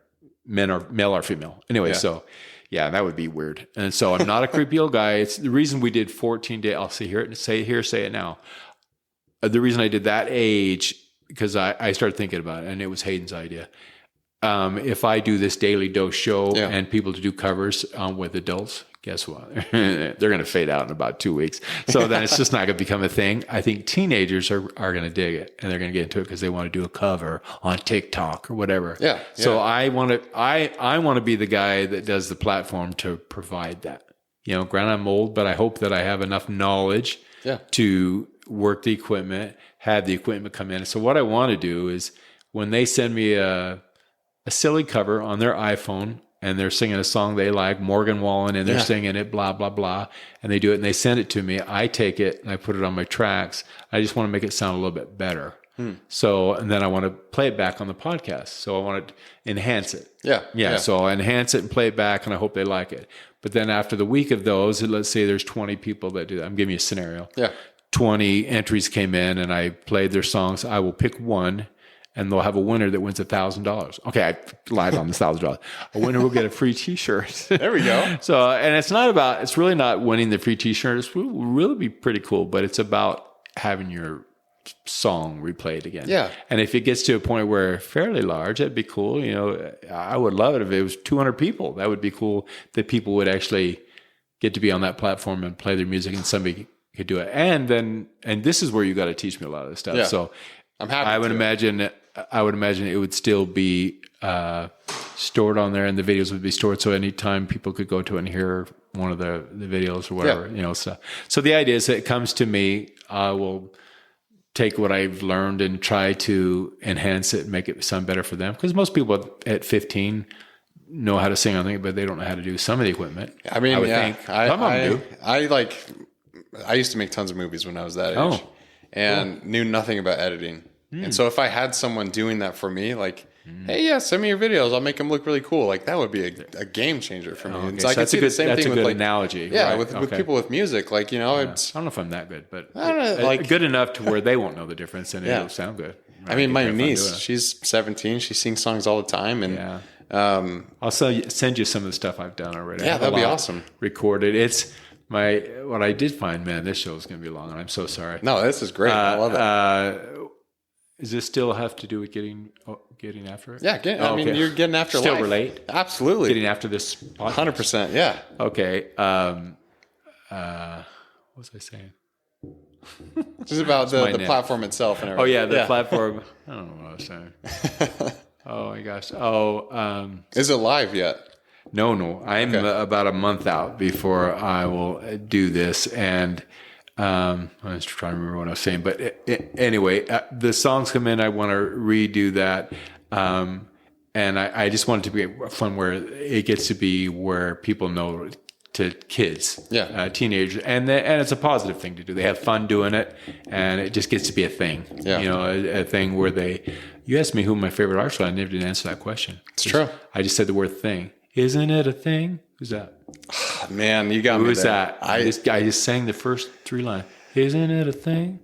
male or female. Anyway, Yeah. so yeah, that would be weird. And so I'm not a creepy old guy. It's the reason we did 14 days. I'll say it now. The reason I did that age, because I started thinking about it, and it was Hayden's idea. if I do this Daily Dose show Yeah. and people to do covers with adults, guess what? They're going to fade out in about 2 weeks. So then it's just not going to become a thing. I think teenagers are going to dig it, and they're going to get into it because they want to do a cover on TikTok or whatever. Yeah. So I want to be the guy that does the platform to provide that. You know, granted I'm old, but I hope that I have enough knowledge to work the equipment, have the equipment come in. So what I want to do is when they send me a silly cover on their iPhone and they're singing a song they like, Morgan Wallen, and they're singing it, blah, blah, blah, and they do it and they send it to me, I take it and I put it on my tracks. I just want to make it sound a little bit better. So, and then I want to play it back on the podcast. So I want to enhance it. Yeah. So I'll enhance it and play it back, and I hope they like it. But then after the week of those, let's say there's 20 people that do that. I'm giving you a scenario. 20 entries came in and I played their songs. I will pick one, and they'll have a winner that wins $1,000. Okay, I lied on this $1,000. A winner will get a free T-shirt. There we go. So, and it's really not winning the free T-shirt. It will really be pretty cool, but it's about having your song replayed again. Yeah. And if it gets to a point where fairly large, that'd be cool. You know, I would love it if it was 200 people. That would be cool that people would actually get to be on that platform and play their music, and somebody could do it. And this is where you got to teach me a lot of this stuff. Yeah. So I'm happy. I would imagine it would still be stored on there, and the videos would be stored. So anytime people could go to it and hear one of the videos or whatever, you know. So the idea is that it comes to me, I will take what I've learned and try to enhance it and make it sound better for them. Because most people at 15 know how to sing on it, but they don't know how to do some of the equipment. I mean, I would think. Some of them do. I used to make tons of movies when I was that age, and knew nothing about editing. And so if I had someone doing that for me, like, hey, send me your videos, I'll make them look really cool. Like, that would be a game changer for me. Okay. And So I could see the same thing with, like, analogy. yeah, right? with people with music, like, you know, it's. I don't know if I'm that good, but I don't know, like, good enough to where they won't know the difference and it'll sound good. I mean, my niece, she's 17. She sings songs all the time, and I'll send you some of the stuff I've done already. Yeah, that'd be awesome. Recorded. It's what I did find. Man, this show is going to be long, and I'm so sorry. No, this is great. I love it. Does this still have to do with getting after it? Yeah, I mean, you're getting after still life. relate. Absolutely. Getting after this podcast. 100%. Yeah. Okay. What was I saying? Just about the platform itself and everything. Oh yeah, the platform. I don't know what I was saying. Oh my gosh. Is it live yet? No. I'm about a month out before I will do this, and I was trying to remember what I was saying. But anyway, the songs come in. I want to redo that, and I just want it to be fun where it gets to be where people know. To kids, teenagers, and it's a positive thing to do. They have fun doing it, and it just gets to be a thing. Yeah. You know, a thing where you asked me who my favorite artist was. I never did answer that question. It's true. I just said the word thing. Isn't it a thing? Who's that? Oh, man, you got me. Who's there. that? This guy just sang the first 3 lines. Isn't it a thing?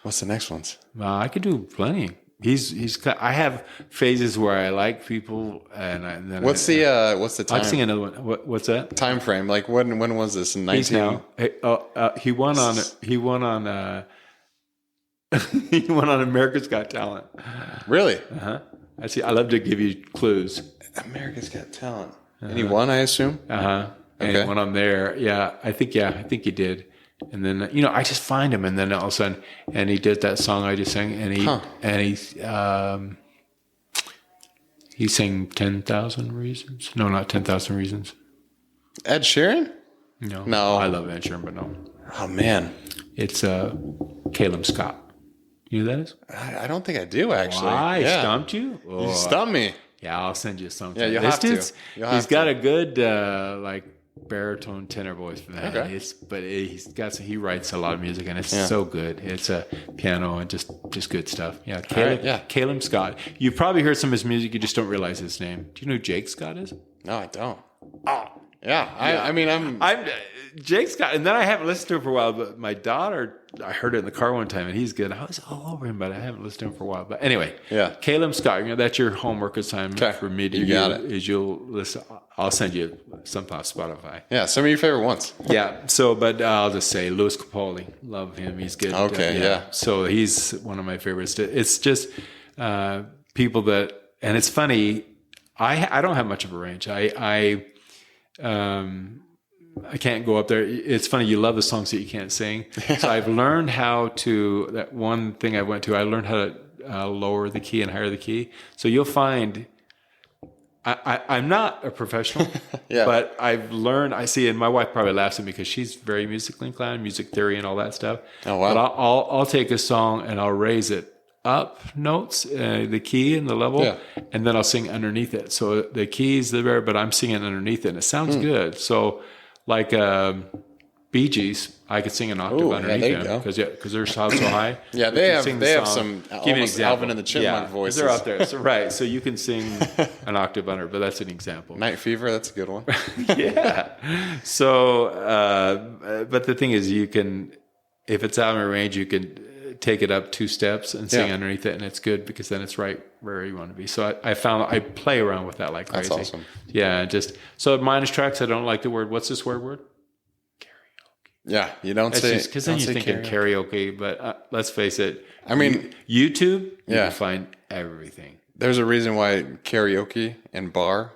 What's the next ones? I could do plenty. I have phases where I like people, and then what's the time? I'll sing another one. What's that? Time frame? Like when was this? In 19? He won on he won on America's Got Talent. Really? I see. I love to give you clues. America's Got Talent. And he won, I assume. And he went on there. Yeah, I think he did. And then I just find him, and then all of a sudden, and he did that song I just sang, and he sang 10,000 Reasons. No, not 10,000 Reasons. Ed Sheeran? No. I love Ed Sheeran, but no. Oh man, it's Caleb Scott. You know who that is? I don't think I do actually. I stumped you. You stumped me. Yeah, I'll send you something. Yeah, you'll have to. He's got a good baritone tenor voice for that. Okay. He writes a lot of music, and it's so good. It's a piano and just good stuff. Yeah, Caleb Scott. You've probably heard some of his music, you just don't realize his name. Do you know who Jake Scott is? No, I don't. Oh, yeah. I mean, I'm Jake Scott, and then I haven't listened to him for a while. But my daughter, I heard it in the car one time, and he's good. I was all over him, but I haven't listened to him for a while. But anyway, Caleb Scott. That's your homework assignment for me to you got it. Is you'll listen. I'll send you something off Spotify. Yeah, some of your favorite ones. Yeah. So, but I'll just say Louis Capaldi. Love him. He's good. Okay. Yeah. So he's one of my favorites. It's just people that, and it's funny. I don't have much of a range. I can't go up there. It's funny. You love the songs that you can't sing. So I've learned how to, that one thing I went to, I learned how to lower the key and higher the key. So you'll find I'm not a professional, Yeah. but I've learned, I see, and my wife probably laughs at me because she's very musically inclined, music theory and all that stuff. Oh, wow. But I'll take a song and I'll raise it up notes, the key and the level, Yeah. and then I'll sing underneath it. So the key's there, but I'm singing underneath it, and it sounds good. So like Bee Gees, I could sing an octave Ooh, yeah, underneath there you them go. because they're so high. Yeah, But they you have sing the they have song. some Give me an almost example. Alvin and the Chipmunk voices. They're out there. So, right. So you can sing an octave under, but that's an example. Night Fever, that's a good one. Yeah. So, but the thing is, you can, if it's out of range, you can take it up 2 steps and sing underneath it, and it's good because then it's right where you want to be. So I found I play around with that like crazy. That's awesome. Yeah. So minus tracks, I don't like the word. What's this word? Yeah, you don't say Because then you're thinking karaoke, but let's face it. I mean, YouTube, you yeah. can find everything. There's a reason why karaoke and bar,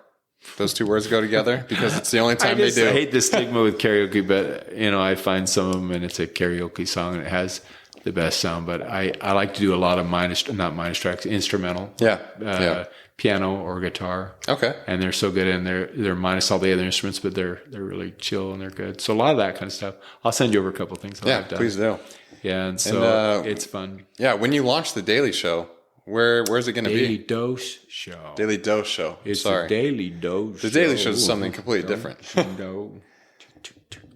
those 2 words go together, because it's the only time they do. I hate the stigma with karaoke, but I find some of them and it's a karaoke song and it has the best sound. But I like to do a lot of not minus tracks, instrumental. Yeah. Piano or guitar. Okay. And they're so good, and they're minus all the other instruments, but they're really chill and they're good. So a lot of that kind of stuff. I'll send you over a couple of things that I've done. Please do. Yeah, and so it's fun. Yeah, when you launch the Daily Show, where's it going to be? Daily Dose Show. Daily Dose Show. It's Sorry. the Daily Dose. The Daily Show is something completely different. No.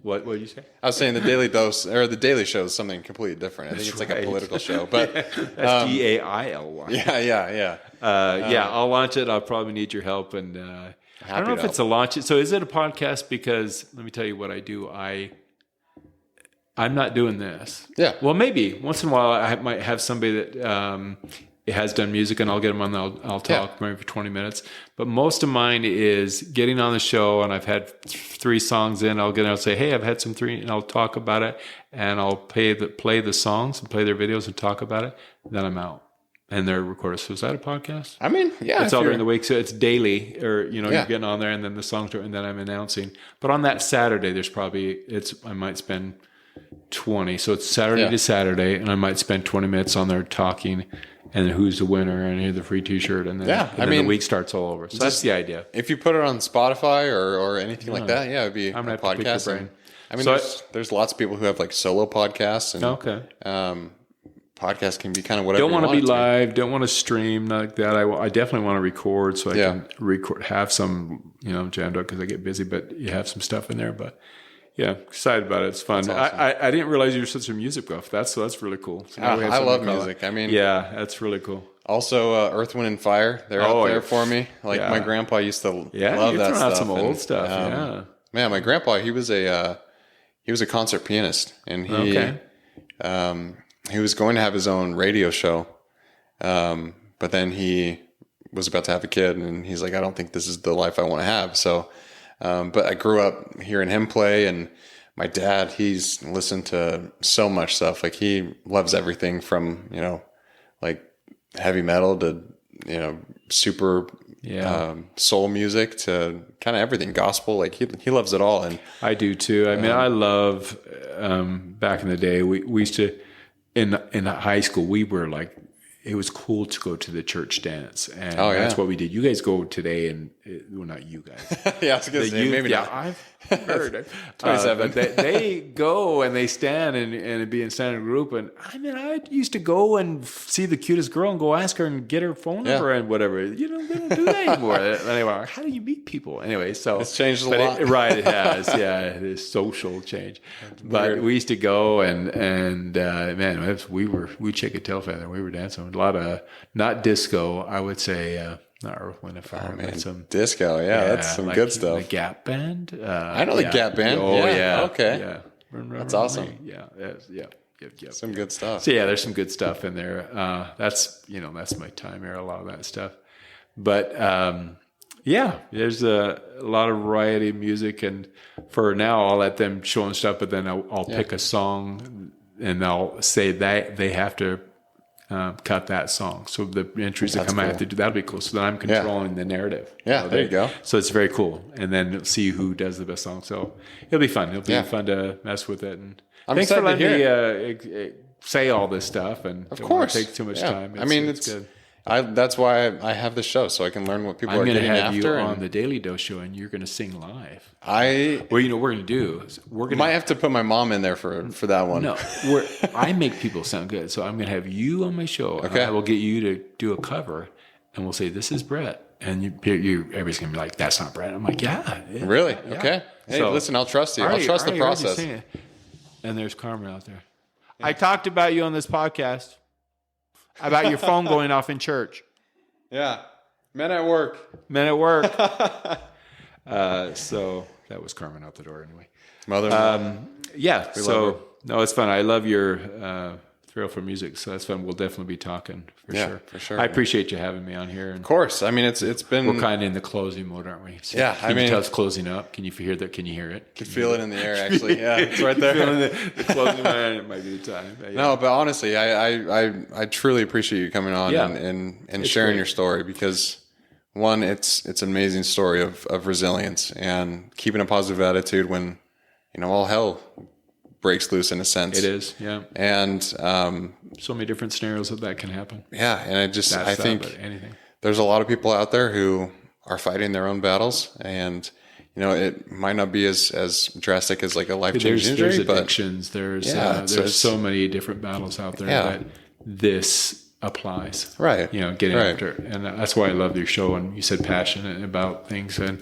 What did you say? I was saying the Daily Dose or the Daily Show is something completely different. I think it's like a political show, but that's DAILY. Yeah. I'll launch it. I'll probably need your help, and I don't know if it's a launch. So is it a podcast? Because let me tell you what I do. I'm not doing this. Yeah. Well, maybe once in a while I might have somebody that has done music, and I'll get them on. I'll talk maybe for 20 minutes. But most of mine is getting on the show, and I've had 3 songs in. I'll get. I'll say, hey, I've had some 3, and I'll talk about it, and I'll play the songs and play their videos and talk about it. Then I'm out, and they're recorded. So is that a podcast? I mean, yeah, it's all during the week, so it's daily, or you're getting on there, and then the songs, and then I'm announcing. But on that Saturday, I might spend 20. So it's Saturday to Saturday, and I might spend 20 minutes on there talking. And then who's the winner, and here's the free T-shirt, and then, the week starts all over. So that's the idea. If you put it on Spotify or anything like that, it'd be a podcast. Brain. I mean, there's lots of people who have like solo podcasts, and podcasts can be kind of whatever. Don't want to be live. Don't want to stream like that. I definitely want to record, so I can record, have some jammed up because I get busy. But you have some stuff in there, but. Yeah, excited about it. It's fun. Awesome. I didn't realize you were such a music buff. That's really cool. So I love music. I mean, yeah, that's really cool. Also, Earth, Wind, and Fire. They're out there for me. Like my grandpa used to love that stuff. Out some old stuff. Man, my grandpa, he was a concert pianist, and he was going to have his own radio show, but then he was about to have a kid, and he's like, I don't think this is the life I want to have. So. But I grew up hearing him play, and my dad, he's listened to so much stuff. Like he loves everything from, like heavy metal to, super soul music to kind of everything, gospel. Like he loves it all. And I do too. I mean, I love, back in the day, we used to, in high school, we were like, it was cool to go to the church dance, and that's what we did. You guys go today, and well, not you guys. I was gonna say, maybe not. I've heard 27. But they go and they stand and be in standing group. And I mean, I used to go and see the cutest girl and go ask her and get her phone number and whatever. They don't do that anymore. Anyway, how do you meet people? Anyway, so it's changed a lot. It has. Yeah, it is social change. But we used to go and man, we check a tail feather. We were dancing. A lot of not disco. I would say. Not Earth, Wind, and Fire, but some disco. Yeah, that's some good stuff. The Gap Band. I know the Gap Band. Oh yeah. Okay. Yeah. That's awesome. Yeah. Some good stuff. So yeah, there's some good stuff in there. That's my time era. A lot of that stuff. But there's a lot of variety of music, and for now, I'll let them show and stuff. But then I'll pick a song, and I'll say that they have to cut that song. So the entries that That's come out, I cool. have to do, that'll be cool. So then I'm controlling the narrative. Yeah, there you go. So it's very cool. And then see who does the best song. So it'll be fun. It'll be Yeah. fun to mess with it. And I'm thanks for excited to letting me say all this stuff. And Of don't course. want to take too much Yeah. time. I mean, it's good. that's why I have this show, so I can learn what people I'm are going to getting have you after. on And the Daily Dose show, and you're going to sing live. I Well, you know what we're going to do? Is we're going might have to put my mom in there for that one. No, I make people sound good. So I'm going to have you on my show. Okay. I will get you to do a cover, and we'll say, this is Brett. And everybody's going to be like, that's not Brett. I'm like, yeah. Really? Yeah. Okay. Hey, So- listen, I'll trust you. I'll Alright, trust the alright, already process. sing it. And there's Carmen out there. I talked about you on this podcast, about your phone going off in church. Yeah. Men at work. Men at work. So that was Carmen out the door anyway. Mother-in-law. Yeah. love her. So no, it's fun. I love your thrill for music. So that's fun. We'll definitely be talking for Yeah, sure. for sure. I appreciate you having me on here. And Of course. I mean, it's been. we're kind of in the closing mode, aren't we? So Yeah, Can I mean- you tell it's closing up? Can you hear that? Can you hear it? Could feel it in the air, actually. Yeah, it's right there. Feeling the closing line. It might be the time. But yeah. No, but honestly, I truly appreciate you coming on Yeah. and sharing great. your story, because one, it's an amazing story of resilience and keeping a positive attitude when, all hell breaks loose, in a sense. It is. Yeah. And So many different scenarios that can happen. yeah, and I But think anything. there's a lot of people out there who are fighting their own battles, and it might not be as drastic as like a life-changing There's injury, but addictions. There's Yeah, it's- there's so many different battles out there Yeah. that this applies. Right. Getting Right. after it. And that's why I love your show. And you said passionate about things. And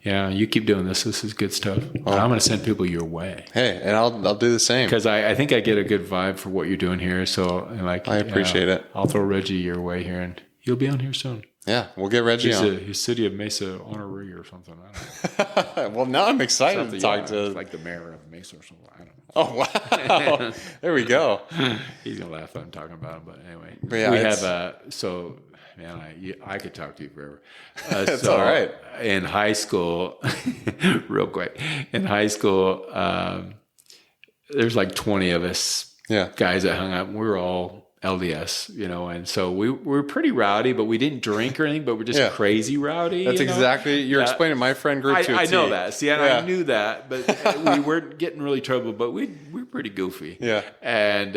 Yeah. you keep doing this. This is good stuff. And I'm going to send people your way. Hey, and I'll do the same. Because I think I get a good vibe for what you're doing here. So I appreciate it. I'll throw Reggie your way here, and you'll be on here soon. Yeah, we'll get Reggie on. He's City of Mesa honorary or something. I don't know. Well, now I'm excited to talk to. Like the mayor of Mesa or something. I don't know. Oh wow! There we go. He's gonna laugh when I'm talking about him, but anyway, But yeah, we it's- have so man, I could talk to you forever. It's So all right. In high school, real quick, in high school, there's like 20 of us, Yeah. guys that hung out. And we were all LDS, and so we were pretty rowdy, but we didn't drink or anything. But we're just Yeah. crazy rowdy. That's exactly you're explaining my friend group to a I know T. that. See, and Yeah. I knew that, but we weren't getting really trouble. But we're pretty goofy. Yeah. And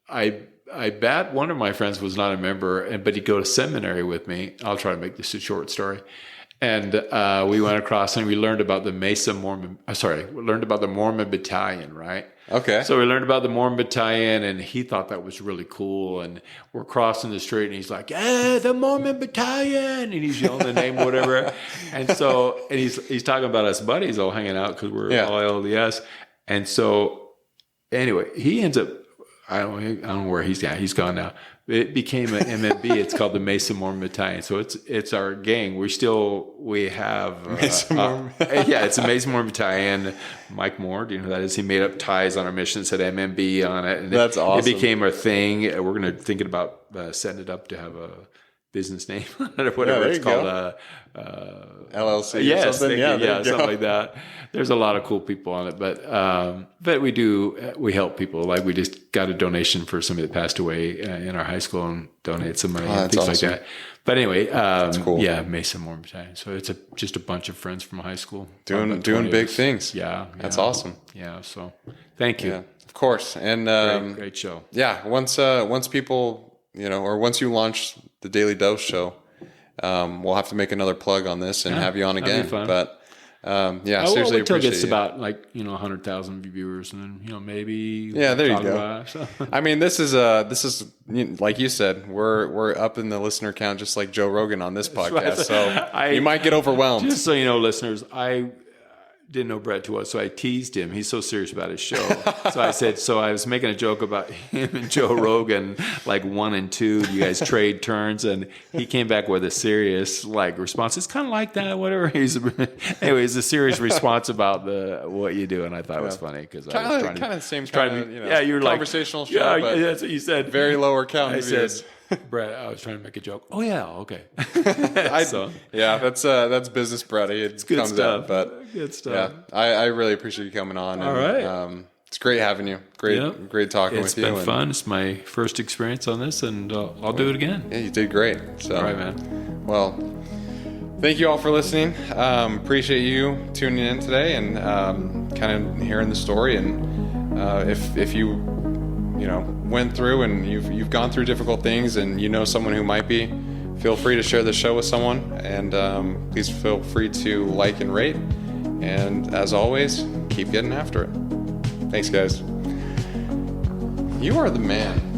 I bet one of my friends was not a member, but he'd go to seminary with me. I'll try to make this a short story. And we went across and we learned about the we learned about the Mormon Battalion, right? Okay. So we learned about the Mormon Battalion, and he thought that was really cool. And we're crossing the street, and he's like, "Hey, the Mormon Battalion!" And he's yelling the name, whatever. And he's talking about us buddies all hanging out because we're all LDS. And so anyway, he ends up. I don't know where he's at. He's gone now. It became an MMB. It's called the Mesa Mormon Battalion. So it's our gang. We have Mesa Mormon. it's a Mesa Mormon Battalion. Mike Moore, do you know who that is? He made up ties on our mission, said MMB on it. And That's awesome. It became a thing. We're going to thinking about setting it up to have a business name or whatever there it's you called. LLC. Or Yes, something. yeah, There you something go. like that. There's a lot of cool people on it, but we help people. Like we just got a donation for somebody that passed away in our high school and donated some money and that's things awesome. like that. But anyway, cool. Yeah, Mesa Mormon Battalion. So it's just a bunch of friends from high school Doing About 20 big of us. things. Yeah, That's awesome. Yeah, so thank you. Yeah, of course. And Great show. yeah, once people, or once you launch the Daily Dose show, we'll have to make another plug on this and have you on that'd be again. fun. But yeah, I'll seriously wait till it appreciate gets you. about 100,000 viewers, and then maybe Yeah, there you talk go. about it. So. I mean, this is like you said, we're up in the listener count just like Joe Rogan on this podcast. So you might get overwhelmed. Just so you know, listeners, I didn't know Brett too well, so I teased him. He's so serious about his show. So I said, I was making a joke about him and Joe Rogan, like 1 and 2, you guys trade turns, and he came back with a serious response. It's kind of like that, whatever. Anyways, a serious response about what you do, and I thought it was funny because I was trying to kind of same trying kind to of be, yeah, you're conversational show, yeah, but that's what you said. very lower count I of said, views. Brett, I was trying to make a joke. Oh yeah, okay. Yeah, that's business, Brett. It Good comes stuff. out, but Good stuff. yeah, I really appreciate you coming on. All and, right. It's great having you. Great talking with you. It's been fun. It's my first experience on this, and I'll do it again. Yeah, you did great. So, all right, man. Well, thank you all for listening. Appreciate you tuning in today and kind of hearing the story. And if you went through and you've gone through difficult things and you know someone who might be, feel free to share the show with someone. And please feel free to like and rate. And as always, keep getting after it. Thanks, guys. You are the man.